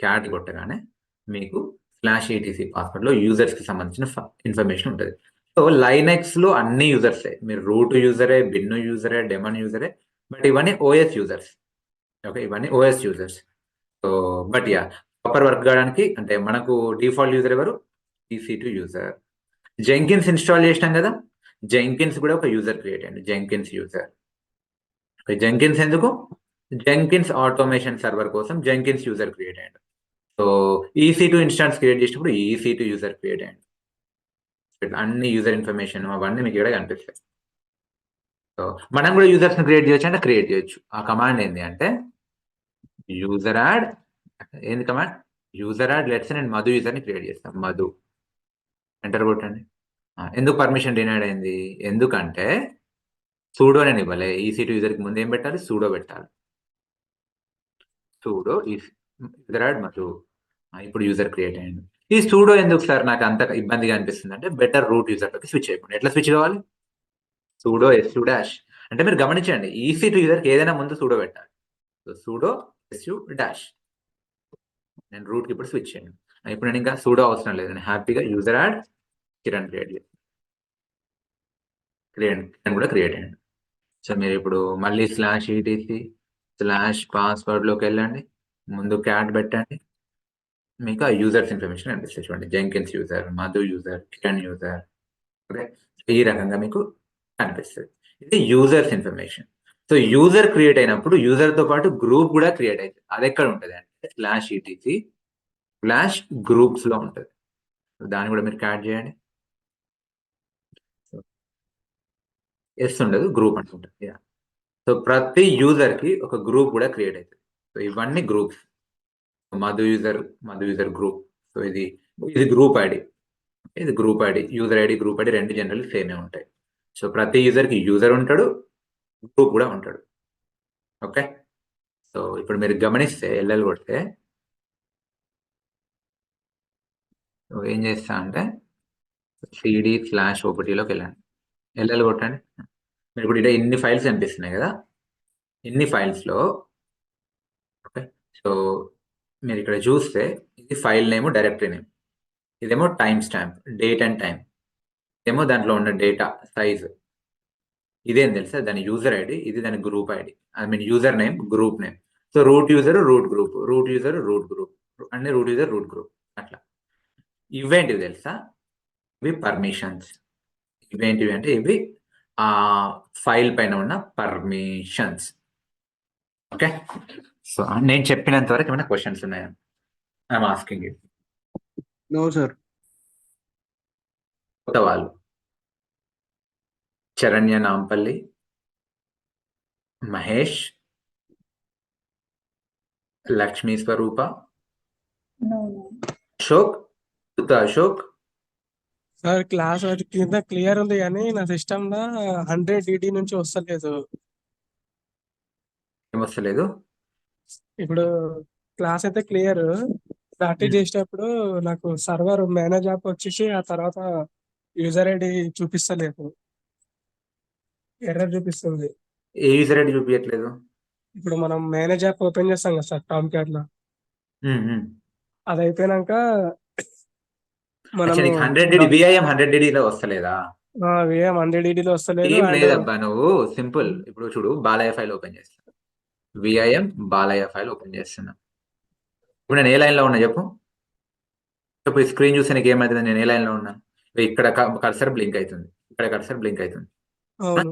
క్యాట్ కొట్టగానే మీకు /etc పాస్వర్డ్లో యూజర్స్కి సంబంధించిన ఇన్ఫర్మేషన్ ఉంటుంది. సో లైనెక్స్లో అన్ని యూజర్సే, మీరు రూట్ యూజరే, బిన్ యూజరే, డెమన్ యూజరే, బట్ ఇవన్నీ OS యూజర్స్. ఓకే, ఇవన్నీ OS users. So but proper work కావడానికి అంటే మనకు డిఫాల్ట్ యూజర్ ఎవరు, EC2 యూజర్. జెంకిన్స్ ఇన్స్టాల్ చేసినాం కదా, జెంకిన్స్ కూడా ఒక యూజర్ క్రియేట్ అయ్యండి, జెంకిన్స్ యూజర్. ఓకే, జెంకిన్స్ ఎందుకు, జెంకిన్స్ ఆటోమేషన్ సర్వర్ కోసం జెంకిన్స్ యూజర్ క్రియేట్ అయ్యండి. సో EC2 ఇన్స్టాన్స్ క్రియేట్ చేసినప్పుడు EC2 యూజర్ క్రియేట్ అయ్యండి. అన్ని యూజర్ ఇన్ఫర్మేషన్ అవన్నీ మీకు ఇక్కడ కనిపిస్తాయి. సో మనం కూడా యూజర్స్ని క్రియేట్ చేయొచ్చు అంటే క్రియేట్ చేయొచ్చు. ఆ కమాండ్ ఏంటి అంటే యూజర్ యాడ్, ఏంది కమాండ్? User add. లెట్స్ నేను మధు యూజర్ని క్రియేట్ చేస్తాను. మధు ఎంటర్ కొట్టండి. ఎందుకు పర్మిషన్ డినైడ్ అయింది? ఎందుకంటే సూడో నేను ఇవ్వలే. EC2 యూజర్కి ముందు ఏం పెట్టాలి? సూడో పెట్టాలి. Pseudo user add Madhu. ఇప్పుడు యూజర్ క్రియేట్ అయ్యింది. ఈ సూడో ఎందుకు సార్ నాకు అంత ఇబ్బందిగా అనిపిస్తుంది అంటే బెటర్ రూట్ యూజర్లోకి స్విచ్ అయిపోయింది. ఎట్లా స్విచ్ కావాలి? Pseudo su dash. అంటే మీరు గమనించండి, EC2 యూజర్కి ఏదైనా ముందు సూడో పెట్టాలి. So pseudo su dash. నేను రూట్కి ఇప్పుడు స్విచ్ చేయండి. ఇప్పుడు నేను ఇంకా సూడో అవసరం లేదు. నేను హ్యాపీగా యూజర్ యాడ్ కిరణ్ క్రియేట్ చేయండి. కిరణ్ కూడా క్రియేట్ అయ్యండి. సో మీరు ఇప్పుడు మళ్ళీ /etc/password వెళ్ళండి. ముందు క్యాట్ పెట్టండి. మీకు ఆ యూజర్స్ ఇన్ఫర్మేషన్ అనిపిస్తుంది. చూడండి, Jenkins user, Madhu user, Kiran user. Okay, ఈ రకంగా మీకు కనిపిస్తుంది. ఇది users information. So user create అయినప్పుడు యూజర్తో పాటు గ్రూప్ కూడా క్రియేట్ అవుతుంది. అది ఎక్కడ ఉంటుంది అంటే /etc/groups లో ఉంటుంది. దాన్ని కూడా మీరు క్యాట్ చేయండి. ఎస్ ఉండదు, గ్రూప్ అంటుంటుంది. సో ప్రతి యూజర్ కి ఒక గ్రూప్ కూడా క్రియేట్ అవుతుంది. సో ఇవన్నీ groups. Madhu user group. So ఇది గ్రూప్ ఐడి, ఇది group ID. User ID, group ID రెండు జనరల్ సేమే ఉంటాయి. సో ప్రతి యూజర్ కి యూజర్ ఉంటాడు, గ్రూప్ కూడా ఉంటాడు. ఓకే, సో ఇప్పుడు మీరు గమనిస్తే ఎల్ఎల్ కొడితే ఏం చేస్తా అంటే cd/opt-లోకి వెళ్ళండి. ఎల్ఎల్ కొట్టండి. మీరు ఇప్పుడు ఇక్కడ ఇన్ని ఫైల్స్ కనిపిస్తున్నాయి కదా, ఇన్ని ఫైల్స్లో ఓకే. సో మీరు ఇక్కడ చూస్తే ఇది ఫైల్ నేమ్, డైరెక్టరీ నేమ్. ఇదేమో time stamp, date and time. ఇదేమో దాంట్లో ఉన్న డేటా సైజ్. ఇదేం తెలుసా? దాని యూజర్ ఐడి, ఇది దాని group ID. User name, group name. So root user, root group, root user, root group, అన్ని రూట్ యూజర్, రూట్ గ్రూప్. అట్లా ఇవేంటివి తెలుసా? ఇవి పర్మిషన్స్. ఇవేంటివి అంటే ఇవి ఆ ఫైల్ పైన ఉన్న పర్మిషన్స్. ఓకే, సో నేను చెప్పినంత వరకు ఏమైనా క్వశ్చన్స్ ఉన్నాయా? I'm asking you. No sir. కొత్త వాళ్ళు చరణ్య నాంపల్లి, మహేష్, లక్ష్మీ స్వరూప, అశోక్, అశోక్. సార్ క్లాస్ అది కింద క్లియర్ ఉంది కానీ నా సిస్టమ్ లో 100 DD నుంచి వస్తలేదు. ఏమొస్తలేదు? ఇప్పుడు క్లాస్ అయితే క్లియర్, ప్రాక్టీస్ చేసేటప్పుడు నాకు సర్వర్ మేనేజ్ యాప్ వచ్చేసి ఆ తర్వాత యూజర్ ఐడి చూపిస్తలేదు, ఎర్రర్ చూపిస్తుంది. ఏ యూజర్ ఐడి చూపించట్లేదు? ఇప్పుడు మనం మేనేజ్ యాప్ ఓపెన్ చేస్తాం కదా సార్ టామ్ క్యాట్ లో, అది అయిపోయినాక మనం 100 VIM 100 లో వస్తలేదా? VM 100 DD లో వస్తలేదు. ఏం లేదబ్బా, నువ్వు సింపుల్. ఇప్పుడు చూడు, బాలయ్య ఫైల్ ఓపెన్ చేస్తా, VIM బాలయ్య ఫైల్ ఓపెన్ చేస్తున్నా. ఇప్పుడు నేను ఏ లైన్ లో ఉన్నా చెప్పు. ఇప్పుడు స్క్రీన్ చూస్తే నీకు ఏమవుతుంది? నేను ఏ లైన్ లో ఉన్నా? ఇక్కడ కర్సర్ బ్లింక్ అవుతుంది, ఇక్కడ కర్సర్ బ్లింక్ అవుతుంది. అవును,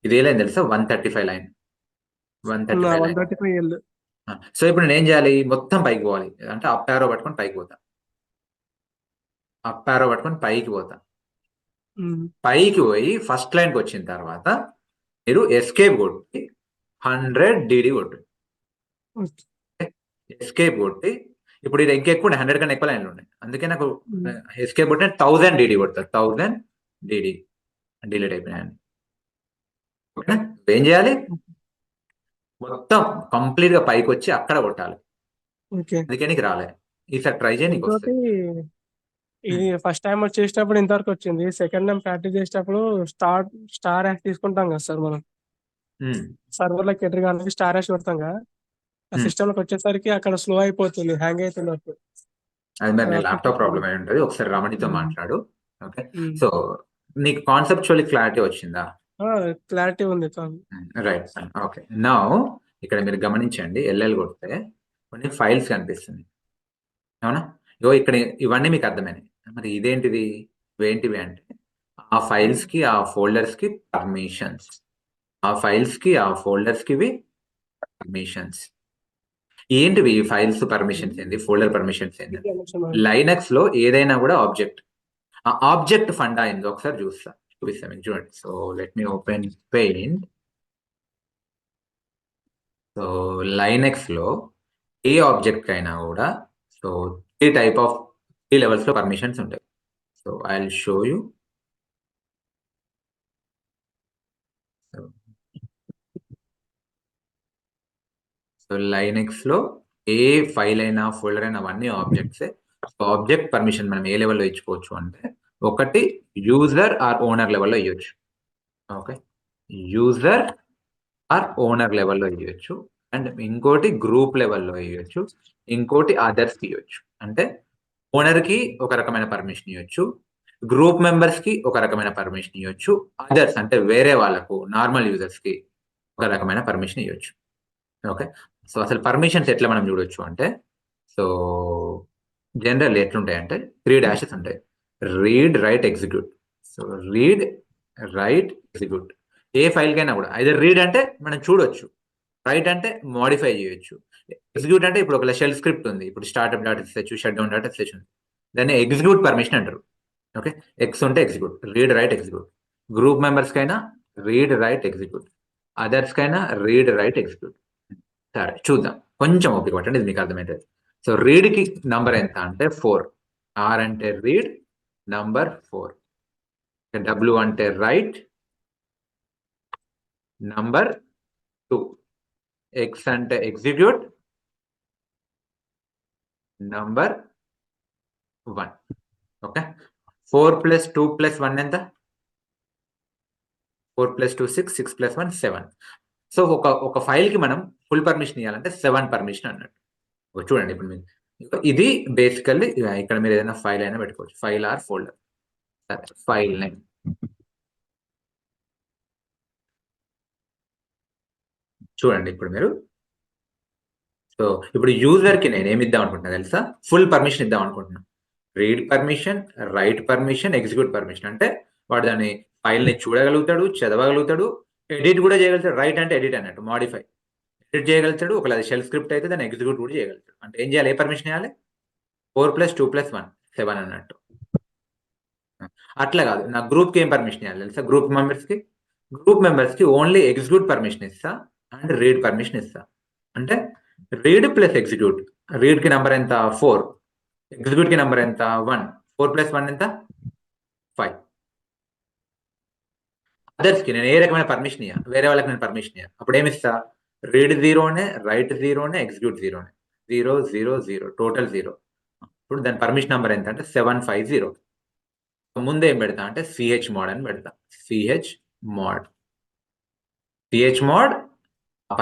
ఇది ఏ లైన్ తెలుసా? 135 లైన్. 135 L. సో ఇప్పుడు నేను ఏం చేయాలి? మొత్తం పైకి పోవాలి అంటే అప్ యారో పట్టుకొని పైకి పోతా, అప్ యారో పట్టుకొని పైకి పోతా. పైకి పోయి ఫస్ట్ లైన్కి వచ్చిన తర్వాత మీరు ఎస్కేప్ కొట్టి 100 DD కొట్టు. ఎస్కేప్ కొట్టి ఇప్పుడు ఇది ఎక్కువ 100 కన్నా ఎక్కువ లైన్లు ఉన్నాయి, అందుకే నాకు ఎస్కేప్ కొట్టి 1000 DD కొడతారు. 1000 DD డిలీట్ అయిపోయినాయండి. ఓకేనా? ఏం చేయాలి? మొత్తం కంప్లీట్ గా పైకి వచ్చి అక్కడ కొట్టాలి. అందుకే నీకు రాలే. ఈసారి ట్రై చేయ, నీకు వస్తుంది. ఇది ఫస్ట్ టైం వచ్చేటప్పుడు ఇంతవరకు వచ్చింది. సెకండ్ టైం ప్రాక్టీస్ చేసేటప్పుడు స్టార్ యాష్ తీసుకుంటాం కదా సార్, మనం సర్వర్ లోకి ఎంటర్ కానీ స్టార్ యాష్ కొడతాం కదా, ఆ సిస్టమ్ లోకి వచ్చేసరికి అక్కడ స్లో అయిపోతుంది, హ్యాంగ్ అవుతున్నట్టు. అది మరి నీ ల్యాప్టాప్ ప్రాబ్లం అయి ఉంటుంది. ఒకసారి రమణితో మాట్లాడు. ఓకే, సో నీకు కాన్సెప్చువల్లీ క్లారిటీ వచ్చిందా? క్లారిటీ ఉంది. Right, okay. నౌ ఇక్కడ మీరు గమనించండి, ఎల్ఎల్ కొడితే కొన్ని ఫైల్స్ కనిపిస్తుంది, అవునా? ఇక్కడ ఇవన్నీ మీకు అర్థమైనాయి. మరి ఇదేంటిది? ఇవేంటివి అంటే ఆ ఫైల్స్ కి, ఆ ఫోల్డర్స్ కి పర్మిషన్స్. ఆ ఫైల్స్ కి, ఆ ఫోల్డర్స్ కి పర్మిషన్స్. ఏంటివి ఫైల్స్ పర్మిషన్స్ ఏంటి, ఫోల్డర్ పర్మిషన్స్ ఏంటి? లైనక్స్ లో ఏదైనా కూడా ఆబ్జెక్ట్, ఆ ఆబ్జెక్ట్ ఫండా ఏందో ఒకసారి చూస్తా. చూపిస్తాం మీకు చూడండి. So let me open paint. So Linux లో ఏ ఆబ్జెక్ట్ అయినా కూడా సో 3 లెవెల్స్ లో పర్మిషన్స్ ఉంటాయి. So I will show you. So Linux లో ఏ ఫైల్ అయినా ఫోల్డర్ అయినా అవన్నీ ఆబ్జెక్ట్సే. సో ఆబ్జెక్ట్ పర్మిషన్ మనం ఏ లెవెల్లో ఇచ్చుకోవచ్చు అంటే, ఒకటి యూజర్ ఆర్ ఓనర్ లెవెల్లో ఇవ్వచ్చు. ఓకే, యూజర్ ఆర్ ఓనర్ లెవెల్లో ఇవ్వచ్చు. అండ్ ఇంకోటి గ్రూప్ లెవెల్లో ఇవ్వచ్చు. ఇంకోటి అదర్స్ ఇవ్వచ్చు. అంటే ఓనర్ కి ఒక రకమైన పర్మిషన్ ఇవ్వచ్చు, గ్రూప్ మెంబర్స్ కి ఒక రకమైన పర్మిషన్ ఇవ్వచ్చు, అదర్స్ అంటే వేరే వాళ్ళకు నార్మల్ యూజర్స్ కి ఒక రకమైన పర్మిషన్ ఇవ్వచ్చు. ఓకే, సో అసలు పర్మిషన్స్ ఎట్లా మనం చూడొచ్చు అంటే, సో జనరల్ ఎట్లుంటాయంటే 3 డాషెస్ ఉంటాయి. Read, write, execute. So read, write, execute. ఏ ఫైల్ కైనా కూడా ఐదర్ రీడ్ అంటే మనం చూడొచ్చు, రైట్ అంటే మోడిఫై చేయొచ్చు, ఎగ్జిక్యూట్ అంటే ఇప్పుడు ఒక షెల్ స్క్రిప్ట్ ఉంది, ఇప్పుడు startup dot SH, shutdown dot SH ఉంది, దాన్ని ఎగ్జిక్యూట్ పర్మిషన్ అంటారు. ఓకే, ఎక్స్ ఉంటే execute, read, write, execute. Group members కైనా రీడ్, రైట్, ఎగ్జిక్యూట్. అదర్స్ కైనా రీడ్, రైట్, ఎగ్జిక్యూట్. సరే చూద్దాం, కొంచెం ఓపిక పట్టండి, ఇది మీకు అర్థమవుతుంది. సో రీడ్ కి నంబర్ ఎంత అంటే 4. ఆర్ అంటే రీడ్, నంబర్ 4. డబ్ల్యూ అంటే రైట్, నంబర్ 2. ఎక్స్ అంటే ఎగ్జిక్యూట్, నంబర్ 1. ఓకే, 4 + 2 + 1 ఎంత? 4 + 2 6, 6 + 1 7. సో ఒక ఫైల్ కి మనం ఫుల్ పర్మిషన్ ఇవ్వాలంటే 7 పర్మిషన్ అన్నట్టు. చూడండి ఇప్పుడు మీరు, ఇది బేసికల్లీ ఇక్కడ మీరు ఏదైనా ఫైల్ అయినా పెట్టుకోవచ్చు, file or folder. File name. చూడండి ఇప్పుడు మీరు, సో ఇప్పుడు యూజర్ కి నేను ఏమి ఇద్దాం అనుకుంటున్నా తెలుసా? ఫుల్ పర్మిషన్ ఇద్దాం అనుకుంటున్నా. Read permission, right permission, execute permission. అంటే వాడు దాని ఫైల్ ని చూడగలుగుతాడు, చదవగలుగుతాడు, ఎడిట్ కూడా చేయగలుగుతాడు. రైట్ అంటే ఎడిట్ అన్నట్టు, మాడిఫై. ఎడిట్ చేయగలుగుతాడు, ఒకవేళ అది షెల్ స్క్రిప్ట్ అయితే దాన్ని ఎగ్జిక్యూట్ కూడా చేయగలుగుతాడు. అంటే ఏం చేయాలి? ఏ పర్మిషన్ ఇవ్వాలి? 4 + 2 + 1 7 అన్నట్టు. అట్లా కాదు, నా గ్రూప్ కి ఏం పర్మిషన్ ఇవ్వాలి తెలుసా? గ్రూప్ మెంబర్స్ కి ఓన్లీ ఎగ్జిక్యూట్ పర్మిషన్ ఇస్తా అండ్ రీడ్ పర్మిషన్ ఇస్తా. అంటే రీడ్ ప్లస్ ఎగ్జిక్యూట్. రీడ్ కి నంబర్ ఎంత? 4. ఎగ్జిక్యూట్ కి నంబర్ ఎంత? 1. 4 + 1 ఎంత? 5. అదర్స్ కి నేను ఏ రకమైన పర్మిషన్ ఇయ్య, వేరే వాళ్ళకి నేను పర్మిషన్ ఇయ్య. అప్పుడు ఏమి ఇస్తా? రీడ్ 0నే, రైట్ 0నే, ఎగ్జిక్యూట్ 0నే. 0 0 0 టోటల్ 0. ఇప్పుడు దాని పర్మిషన్ నంబర్ ఎంత అంటే 750. ముందు ఏం పెడతా అంటే chmod అని పెడతా. chmod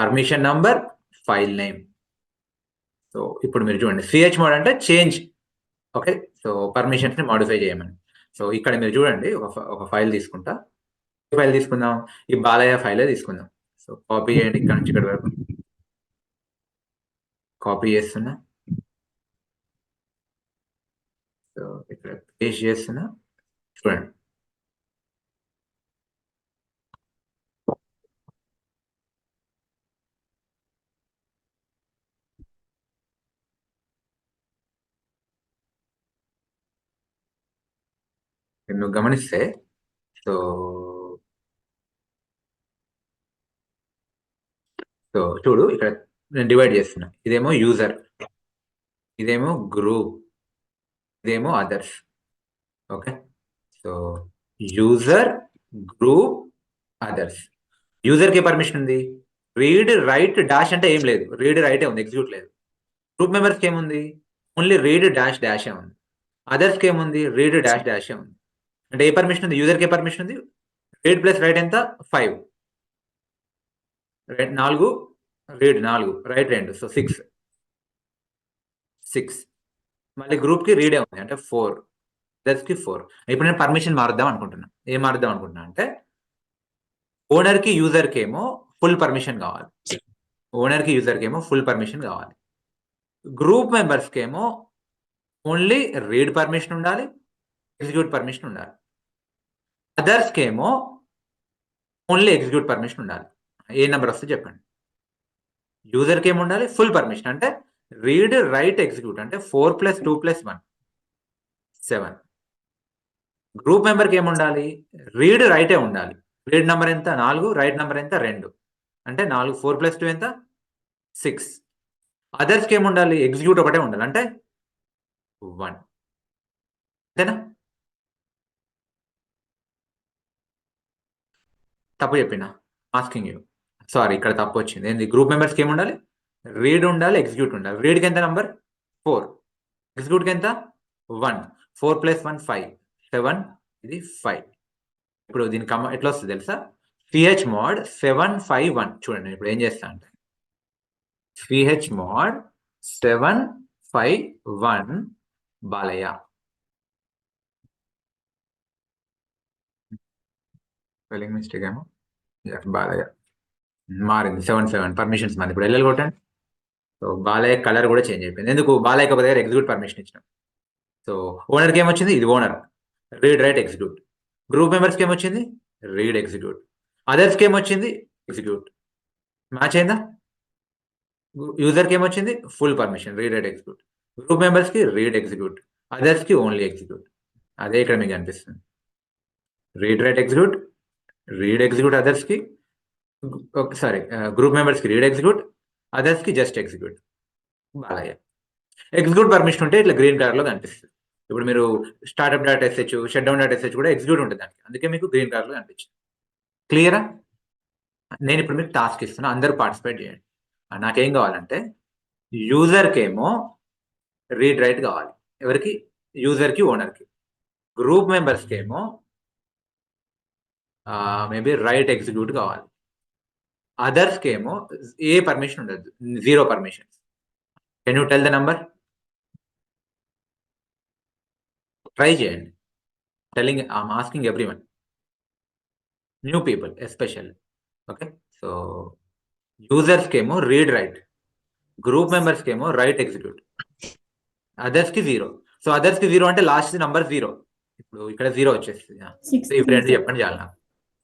permission number, file name. So ఇప్పుడు మీరు చూడండి, chmod అంటే చేంజ్. ఓకే, సో పర్మిషన్స్ ని మాడిఫై చేయమని. సో ఇక్కడ మీరు చూడండి, ఒక ఫైల్ తీసుకుంటా. ఫైల్ తీసుకుందాం, ఈ బాలయ్య ఫైలే తీసుకుందాం. సో కాపీ చేయండి ఇక్కడ నుంచి ఇక్కడ వరకు. కాపీ చేస్తున్నా, సో ఇక్కడ పేస్ట్ చేస్తున్నా. చూడండి, నువ్వు గమనిస్తే సో సో చూడు, ఇక్కడ నేను డివైడ్ చేస్తున్నా. ఇదేమో యూజర్, ఇదేమో గ్రూప్, ఇదేమో others. Okay, so user, group, others. User కి పర్మిషన్ ఉంది, రీడ్, రైట్, డాష్ అంటే ఏం లేదు, రీడ్ రైటే ఉంది, ఎగ్జిక్యూట్ లేదు. గ్రూప్ మెంబర్స్ కి ఏముంది? ఓన్లీ రీడ్ డాష్ డాషే ఉంది. అదర్స్ కి ఏముంది? రీడ్ డాష్ డాషే ఉంది. అంటే ఏ పర్మిషన్ ఉంది? యూజర్ కి పర్మిషన్ ఉంది. రీడ్ ప్లస్ రైట్ ఎంత? 5. 4, రీడ్ 4, రైట్ 2, సో 6. మళ్ళీ గ్రూప్ కి రీడే ఉంది అంటే 4, అదర్స్ కి 4. ఇప్పుడు నేను పర్మిషన్ మారుద్దాం అనుకుంటున్నా. ఏం మారుద్దాం అనుకుంటున్నా అంటే, ఓనర్ కి యూజర్ కి ఏమో ఫుల్ పర్మిషన్ కావాలి. గ్రూప్ మెంబర్స్ కి ఏమో ఓన్లీ రీడ్ పర్మిషన్ ఉండాలి, ఎగ్జిక్యూట్ పర్మిషన్ ఉండాలి. అదర్స్ కి ఏమో ఓన్లీ ఎగ్జిక్యూట్ పర్మిషన్ ఉండాలి. ఏ నెంబర్ వస్తే చెప్పండి. యూజర్ కి ఏమి ఉండాలి? Full permission. అంటే రీడ్, రైట్, ఎగ్జిక్యూట్. అంటే 4 + 2 + 1 7. గ్రూప్ మెంబర్కి ఏముండాలి? రీడ్ రైటే ఉండాలి. రీడ్ నెంబర్ ఎంత? 4, రైట్ నెంబర్ ఎంత? 2. అంటే 4 4 + 2 ఎంత? 6. అదర్స్కి ఏముండాలి? ఎగ్జిక్యూట్ ఒకటే ఉండాలి, అంటే 1. అంతేనా? తప్పు చెప్పినా? Asking you. సారీ, ఇక్కడ తప్పు వచ్చింది. ఏంది? గ్రూప్ మెంబర్స్కి ఏముండాలి? రీడ్ ఉండాలి, ఎగ్జిక్యూట్ ఉండాలి. రీడ్కి ఎంత నంబర్? 4. ఎగ్జిక్యూట్కి ఎంత? 1. 4 + 1 5. 7. ఇది 5. ఇప్పుడు దీని ఎట్లా వస్తుంది తెలుసా? chmod 751. చూడండి ఇప్పుడు ఏం చేస్తా అంటే chmod 751 బాలయ్య. స్పెల్లింగ్ మిస్టేక్ ఏమో, బాలయ్య మారింది. 77 పర్మిషన్స్ మాది. ఇప్పుడు ఎల్ఎల్ కొట్టండి. సో బాలయ్య కలర్ కూడా చేంజ్ అయిపోయింది. ఎందుకు? బాలయ్య ఒక దగ్గర ఎగ్జిక్యూట్ పర్మిషన్ ఇచ్చినాం. సో ఓనర్కి ఏమొచ్చింది? ఇది owner, read write execute. Group మెంబర్స్కి ఏమొచ్చింది? Read execute. అదర్స్కి ఏమొచ్చింది? ఎగ్జిక్యూట్. మ్యాచ్ అయిందా? యూజర్కి ఏమొచ్చింది? Full permission, read write execute. Group మెంబర్స్కి రీడ్ ఎగ్జిక్యూట్, అదర్స్కి ఓన్లీ ఎగ్జిక్యూట్. అదే ఇక్కడ మీకు అనిపిస్తుంది. Read write execute, read execute అదర్స్కి, సారీ గ్రూప్ మెంబర్స్కి రీడ్ ఎగ్జిక్యూట్, అదర్స్కి just execute. Balayya. Execute permission ఉంటే ఇట్లా గ్రీన్ కలర్లో కనిపిస్తుంది. ఇప్పుడు మీరు startup dot SH, shutdown dot SH కూడా ఎగ్జిక్యూట్ ఉంటుంది దానికి, అందుకే మీకు గ్రీన్ కలర్లో కనిపించింది. క్లియరా? నేను ఇప్పుడు మీకు టాస్క్ ఇస్తున్నా, అందరూ పార్టిసిపేట్ చేయండి. నాకేం కావాలంటే యూజర్కి ఏమో రీడ్ రైట్ కావాలి. ఎవరికి? యూజర్కి, ఓనర్కి. గ్రూప్ మెంబర్స్కి ఏమో మేబీ రైట్ ఎగ్జిక్యూట్ కావాలి. అదర్స్కి ఏమో ఏ పర్మిషన్ ఉండదు, 0 permission. Can you tell the number? Try చేయండి. Telling, I'm asking everyone, new people especially. Okay, so యూజర్స్కి ఏమో రీడ్ రైట్, గ్రూప్ మెంబర్స్కి ఏమో రైట్ ఎగ్జిక్యూట్, అదర్స్కి 0. సో అదర్స్కి 0 అంటే లాస్ట్ నంబర్ 0. ఇప్పుడు ఇక్కడ 0 వచ్చేస్తుంది. ఇప్పుడు ఏంటి చెప్పండి చాలు నాకు.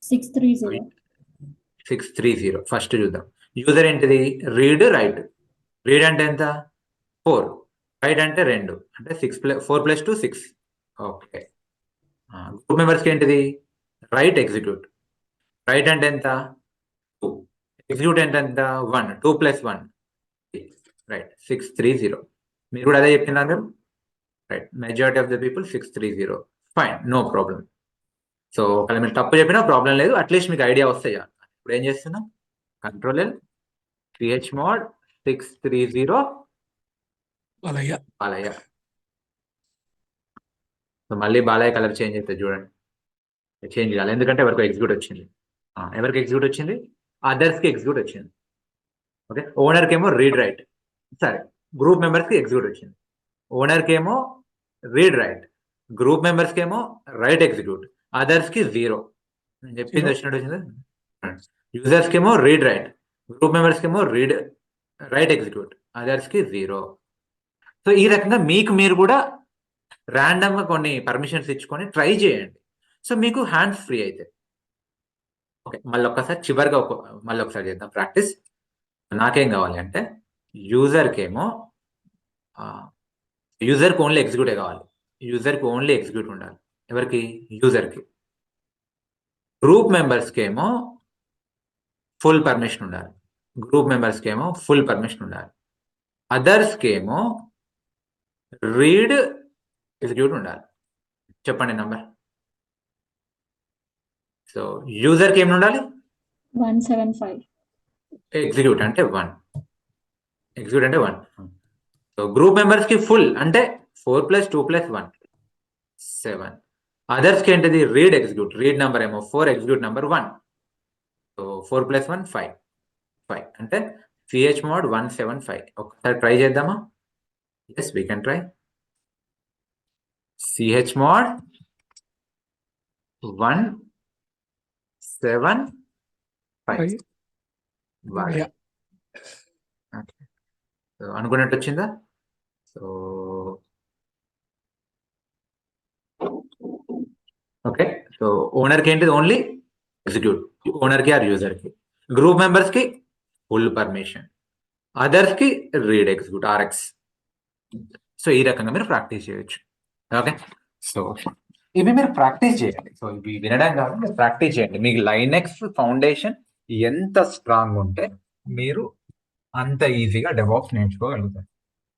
630. ఫస్ట్ చూద్దాం. యూజర్ ఏంటిది? Read write. రీడ్ అంటే ఎంత? 4. రైట్ అంటే 2, అంటే 4 + 2 6. ఓకే. గ్రూప్ మెంబర్స్కి ఏంటిది? Right execute. రైట్ అంటే ఎంత? 2. ఎగ్జిక్యూట్ అంటే ఎంత? 1. 2 + 1 రైట్, 630. మీరు కూడా అదే చెప్తున్నారు. Right, majority of the people 630. Fine, no problem. So ఒకవేళ మీరు తప్పు చెప్పినా ప్రాబ్లం లేదు, అట్లీస్ట్ మీకు ఐడియా వస్తాయి. ఇప్పుడు ఏం చేస్తున్నాం? Control chmod 630 Balayya. సో మళ్ళీ బాలయ్య కలర్ చేంజ్ అవుతుంది చూడండి. చేంజ్ చేయాలి, ఎందుకంటే ఎవరికి ఎగ్జిక్యూట్ వచ్చింది. ఎవరికి ఎగ్జిక్యూట్ వచ్చింది? అదర్స్కి ఎగ్జిక్యూట్ వచ్చింది. ఓకే, ఓనర్కి ఏమో రీడ్ రైట్. సరే, గ్రూప్ మెంబర్స్కి ఎగ్జిక్యూట్ వచ్చింది. ఓనర్కి ఏమో రీడ్ రైట్, గ్రూప్ మెంబర్స్కి ఏమో రైట్ ఎగ్జిక్యూట్, అదర్స్కి 0. నేను చెప్పింది వచ్చినట్టు వచ్చింది. యూజర్స్కి ఏమో రీడ్ రైట్, గ్రూప్ మెంబర్స్కి ఏమో రీడ్ రైట్ ఎగ్జిక్యూట్, అదర్స్కి 0. సో ఈ రకంగా మీకు మీరు కూడా ర్యాండమ్గా కొన్ని పర్మిషన్స్ ఇచ్చుకొని ట్రై చేయండి. సో మీకు హ్యాండ్స్ ఫ్రీ అయితే. ఓకే, మళ్ళీ ఒక్కసారి చివరిగా మళ్ళీ ఒకసారి చేద్దాం ప్రాక్టీస్. నాకేం కావాలి అంటే యూజర్కి ఓన్లీ ఎగ్జిక్యూటే కావాలి. యూజర్కి ఓన్లీ ఎగ్జిక్యూట్ ఉండాలి. ఎవరికి? యూజర్కి. గ్రూప్ మెంబర్స్కి ఏమో ఫుల్ పర్మిషన్ ఉండాలి. గ్రూప్ మెంబర్స్కి ఏమో ఫుల్ పర్మిషన్ ఉండాలి. అదర్స్కి ఏమో రీడ్ ఎగ్జిక్యూట్ ఉండాలి. చెప్పండి నంబర్. సో యూజర్కి ఏమి ఉండాలి? 175. ఎగ్జిక్యూట్ అంటే 1. ఎగ్జిక్యూట్ అంటే 1. సో గ్రూప్ మెంబర్స్కి ఫుల్ అంటే 4 + 2 + 1 7. అదర్స్కి ఏంటిది? Read execute. రీడ్ నెంబర్ ఏమో 4, ఎగ్జిక్యూట్ నెంబర్ 1. సో 4 + 1 5 అంటే chmod 175. ఒకసారి ట్రై చేద్దామా? Yes, we can try. chmod 175. అనుకున్నట్టు వచ్చిందా? సో ఓకే, సో ఓనర్కి ఏంటిది? ఓన్లీ ఎగ్జిక్యూట్, ఓనర్కి ఆర్ యూజర్కి. గ్రూప్ మెంబర్స్కి ఫుల్ పర్మిషన్, అదర్స్కి రీడ్ ఎగ్జిక్యూట్ RX. సో ఈ రకంగా మీరు ప్రాక్టీస్ చేయొచ్చు. ఓకే, సో ఇవి మీరు ప్రాక్టీస్ చేయండి. సో ఇవి వినడం కాదు, మీరు ప్రాక్టీస్ చేయండి. మీకు లైనెక్స్ ఫౌండేషన్ ఎంత స్ట్రాంగ్ ఉంటే మీరు అంత ఈజీగా డెవాప్స్ నేర్చుకోగలుగుతారు.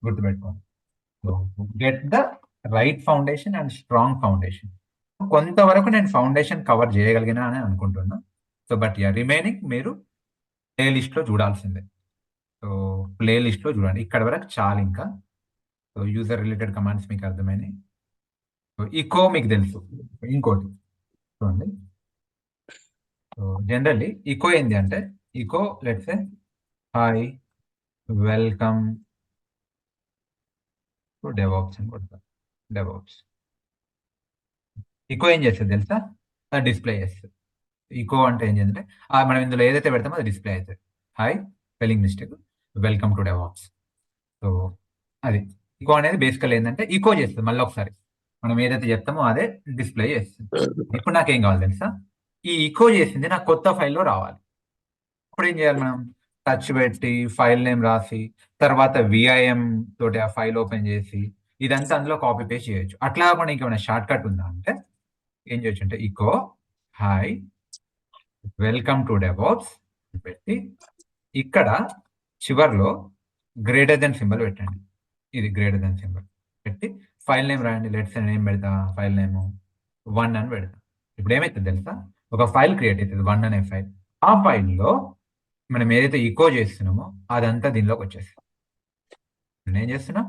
గుర్తుపెట్టుకోండి. Get the right foundation and strong foundation. కొంతవరకు నేను ఫౌండేషన్ కవర్ చేయగలిగినా అని అనుకుంటున్నా. సో బట్ రిమైనింగ్ మీరు ప్లేలిస్ట్ లో చూడాల్సిందే. సో ప్లేలిస్ట్ లో చూడండి. ఇక్కడ వరకు చాలు. ఇంకా సో యూజర్ రిలేటెడ్ కమాండ్స్ మీకు అర్థమైనాయి. సో ఈకో మీకు తెలుసు. ఇంకోటి చూడండి. సో జనరల్లీ ఈకో ఏంటి అంటే, echo let's say hi welcome to DevOps అని కొడతారు. డెవాప్స్ ఈకో ఏం చేస్తుంది తెలుసా? డిస్ప్లే చేస్తుంది. ఈకో అంటే ఏం చేస్తుంటే మనం ఇందులో ఏదైతే పెడతామో అది డిస్ప్లే అవుతుంది. Hi spelling mistake welcome to DevOps. So అది ఈకో అనేది బేసికల్ ఏంటంటే ఈకో చేస్తుంది. మళ్ళీ ఒకసారి మనం ఏదైతే చెప్తామో అదే డిస్ప్లే చేస్తుంది. ఇప్పుడు నాకేం కావాలి తెలుసా? ఈ ఈకో చేసింది నాకు కొత్త ఫైల్లో రావాలి. ఇప్పుడు ఏం చేయాలి? మనం టచ్ పెట్టి ఫైల్ నేమ్ రాసి తర్వాత విఐఎం తోటి ఆ ఫైల్ ఓపెన్ చేసి ఇదంతా అందులో కాపీ పేస్ట్ చేయొచ్చు. అట్లా కాకుండా ఇంకేమైనా షార్ట్ కట్ ఉందా అంటే ఏం చేయొచ్చు అంటే echo hi welcome to DevOps పెట్టి ఇక్కడ చివర్లో గ్రేటర్ దెన్ సింబల్ పెట్టండి. ఇది గ్రేటర్ దెన్ సింబల్ పెట్టి ఫైల్ నేమ్ రాయండి. లెట్స్ నేమ్ పెడతా, ఫైల్ నేమ్ 1 అని పెడతా. ఇప్పుడు ఏమైతుంది తెలుసా? ఒక ఫైల్ క్రియేట్ అవుతుంది 1 అనే ఫైల్. ఆ ఫైల్లో మనం ఏదైతే ఈకో చేస్తున్నామో అదంతా దీనిలోకి వచ్చేస్తుంది. నేను చేస్తున్నా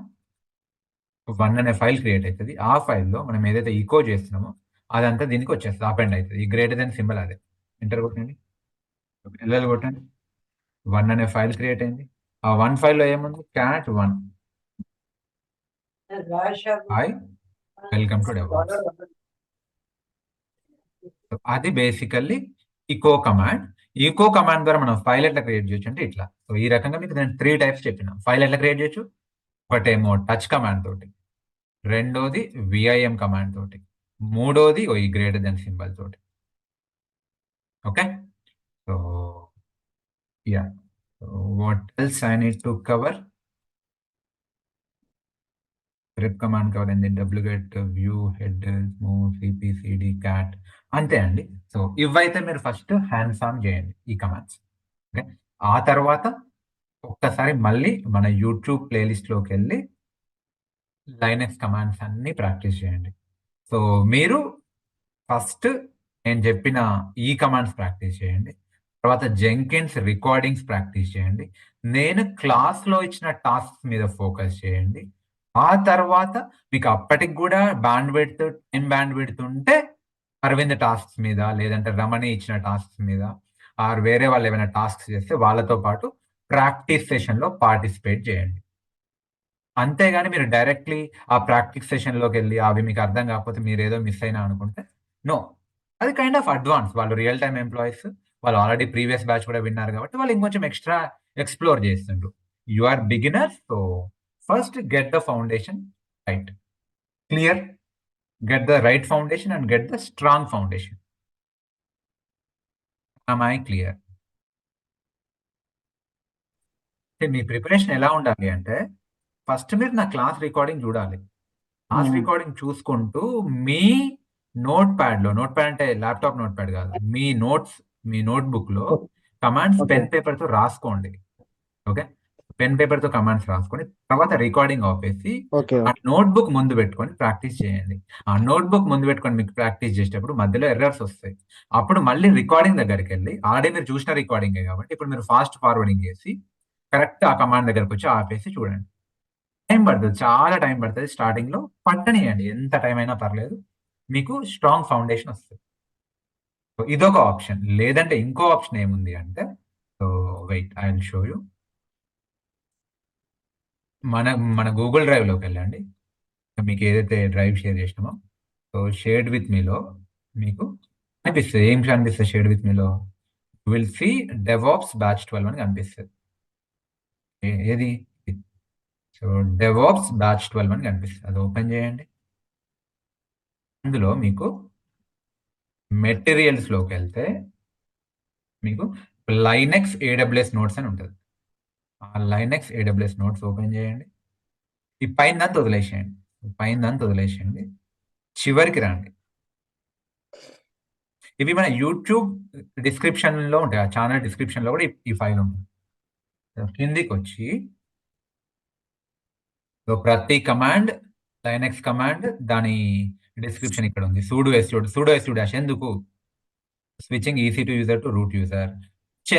1 అనే ఫైల్ క్రియేట్ అవుతుంది. ఆ ఫైల్లో మనం ఏదైతే ఈకో చేస్తున్నామో అదంతా దీనికి వచ్చేస్తుంది. అపెండ్ అవుతుంది. ఈ గ్రేటర్ దెన్ సింబల్ అదే. ఎంటర్ కొట్టండి, ఎల్ఎల్ కొట్టండి. 1 అనే ఫైల్ క్రియేట్ అయింది. ఆ 1 ఫైల్లో ఏముంది? Cat 1 hi welcome to DevOps. అది basically echo command. Echo command ద్వారా మనం ఫైల్ ఎట్లా క్రియేట్ చేయొచ్చు అంటే ఇట్లా. సో ఈ రకంగా మీకు నేను 3 టైప్స్ చెప్పిన. ఫైల్ ఎట్లా క్రియేట్ చేయొచ్చు? ఒకటేమో టచ్ కమాండ్ తోటి, రెండోది విఐఎం కమాండ్ తోటి, మూడోది ఈ గ్రేటర్ దెన్ సింబల్ తోటి. Okay, so yeah, what else I need to cover? Grip command cover అయింది. డబ్ల్యూగెట్ వ్యూ హెడ్ మూవ్ సిపిసిడి క్యాట్ అంతే అండి. సో ఇవైతే మీరు ఫస్ట్ హ్యాండ్స్ ఆన్ చేయండి ఈ కమాండ్స్. ఓకే, ఆ తర్వాత ఒక్కసారి మళ్ళీ మన యూట్యూబ్ ప్లేలిస్ట్లోకి వెళ్ళి లైనెక్స్ కమాండ్స్ అన్ని ప్రాక్టీస్ చేయండి. సో మీరు ఫస్ట్ నేను చెప్పిన ఈ కమాండ్స్ ప్రాక్టీస్ చేయండి. తర్వాత జెంకిన్స్ రికార్డింగ్స్ ప్రాక్టీస్ చేయండి. నేను క్లాస్లో ఇచ్చిన టాస్క్ మీద ఫోకస్ చేయండి. ఆ తర్వాత మీకు అప్పటికి కూడా బ్యాండ్ విడ్త్ ఉంటే అరవింద్ టాస్క్స్ మీద, లేదంటే రమణి ఇచ్చిన టాస్క్స్ మీద, ఆర్ వేరే వాళ్ళు ఏమైనా టాస్క్స్ చేస్తే వాళ్ళతో పాటు ప్రాక్టీస్ సెషన్లో పార్టిసిపేట్ చేయండి. అంతేగాని మీరు డైరెక్ట్లీ ఆ ప్రాక్టీస్ సెషన్లోకి వెళ్ళి అవి మీకు అర్థం కాకపోతే మీరు ఏదో మిస్ అయినా అనుకుంటే నో. అది కైండ్ ఆఫ్ అడ్వాన్స్. వాళ్ళు రియల్ టైమ్ ఎంప్లాయీస్, వాళ్ళు ఆల్రెడీ ప్రీవియస్ బ్యాచ్ కూడా విన్నారు కాబట్టి వాళ్ళు ఇంకొంచెం ఎక్స్ట్రా ఎక్స్ప్లోర్ చేస్తుండ్రు. You are beginner, so first get the foundation right. Clear? Get the right foundation and get the strong foundation. am I clear? మీ preparation ఎలా ఉండాలి అంటే ఫస్ట్ మీరు నా క్లాస్ రికార్డింగ్ చూడాలి. క్లాస్ రికార్డింగ్ చూసుకుంటూ మీ నోట్ ప్యాడ్ అంటే ల్యాప్టాప్ నోట్ ప్యాడ్ కాదు, మీ నోట్బుక్ లో కమాండ్స్ పెన్ పేపర్ తో రాసుకోండి. ఓకే, పెన్ పేపర్ తో కమాండ్స్ రాసుకొని తర్వాత రికార్డింగ్ ఆపేసి ఆ నోట్బుక్ ముందు పెట్టుకొని ప్రాక్టీస్ చేయండి. ఆ నోట్బుక్ ముందు పెట్టుకొని మీకు ప్రాక్టీస్ చేసేటప్పుడు మధ్యలో ఎర్రర్స్ వస్తాయి. అప్పుడు మళ్ళీ రికార్డింగ్ దగ్గరికి వెళ్ళి ఆల్రెడీ మీరు చూసిన రికార్డింగే కాబట్టి ఇప్పుడు మీరు ఫాస్ట్ ఫార్వర్డింగ్ చేసి కరెక్ట్ ఆ కమాండ్ దగ్గరకు వచ్చి ఆపేసి చూడండి. టైం పడుతుంది, చాలా టైం పడుతుంది. స్టార్టింగ్ లో పట్టనియండి, ఎంత టైం అయినా పర్లేదు, మీకు స్ట్రాంగ్ ఫౌండేషన్ వస్తుంది. సో ఇదొక ఆప్షన్. లేదంటే ఇంకో ఆప్షన్ ఏముంది అంటే, so wait I will show you. మన గూగుల్ డ్రైవ్ లోకి వెళ్ళండి. మీకు ఏదైతే డ్రైవ్ షేర్ చేసినామో సో షేర్డ్ విత్ మీలో మీకు కనిపిస్తుంది. ఏం కనిపిస్తుంది షేర్డ్ విత్ మీలో? విల్ సీ డెవాప్స్ బ్యాచ్ 12 అని కనిపిస్తుంది. ఏది? సో డెవాప్స్ బ్యాచ్ 12 అని కనిపిస్తుంది. అది ఓపెన్ చేయండి. అందులో మీకు మెటీరియల్స్ లోకి వెళ్తే మీకు లైనెక్స్ AWS నోట్స్ అని ఉంటుంది. ఆ లైనెక్స్ AWS నోట్స్ ఓపెన్ చేయండి. ఈ పైన వదిలేసేయండి. చివరికి రండి. ఇవి మన యూట్యూబ్ డిస్క్రిప్షన్లో ఉంటాయి, ఆ ఛానల్ డిస్క్రిప్షన్లో కూడా ఈ ఫైల్ ఉంటుంది. కిందికి వచ్చి ప్రతి కమాండ్, లైనక్స్ కమాండ్ దాని డిస్క్రిప్షన్ ఇక్కడ ఉంది. sudo su dash ఎందుకు, switching EC two user to root user,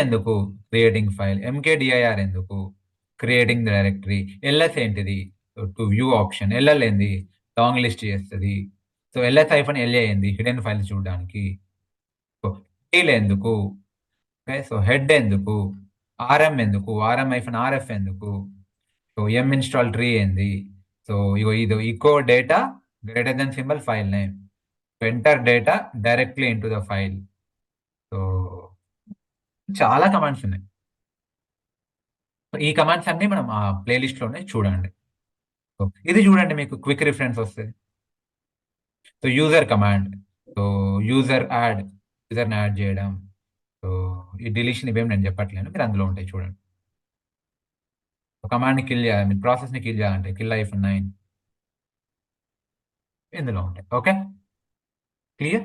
ఎందుకు, క్రియేటింగ్ ఫైల్, mkdir ఎందుకు, క్రియేటింగ్ డైరెక్టరీ, ls ఏంటిది, టు వ్యూ ఆప్షన్, ll ఏంది, లాంగ్ లిస్ట్ చేస్తుంది, సో ls -la ఏంది, హిడెన్ ఫైల్ చూడడానికి, టైల్ ఎందుకు, సో హెడ్ ఎందుకు, rm ఎందుకు, rm-rf ఎందుకు, సో m ఇన్స్టాల్ ట్రీ ఏంది, సో ఇది echo data greater than symbol file name, enter data directly into the file. So చాలా కమాండ్స్ ఉన్నాయి. ఈ కమాండ్స్ అన్ని మనం ఆ ప్లేలిస్ట్ లోనే చూడండి. సో ఇది చూడండి, మీకు క్విక్ రిఫరెన్స్ వస్తుంది. సో యూజర్ కమాండ్, సో యూజర్ని యాడ్ చేయడం, సో ఈ డిలీషన్ ఇవేం నేను చెప్పట్లేను, మీరు అందులో ఉంటాయి చూడండి. కమాండ్ని కిల్ చేయాలి, మీ ప్రాసెస్ని కిల్ చేయాలంటే కిల్ -9 ఇందులో ఉంటాయి. Okay, clear.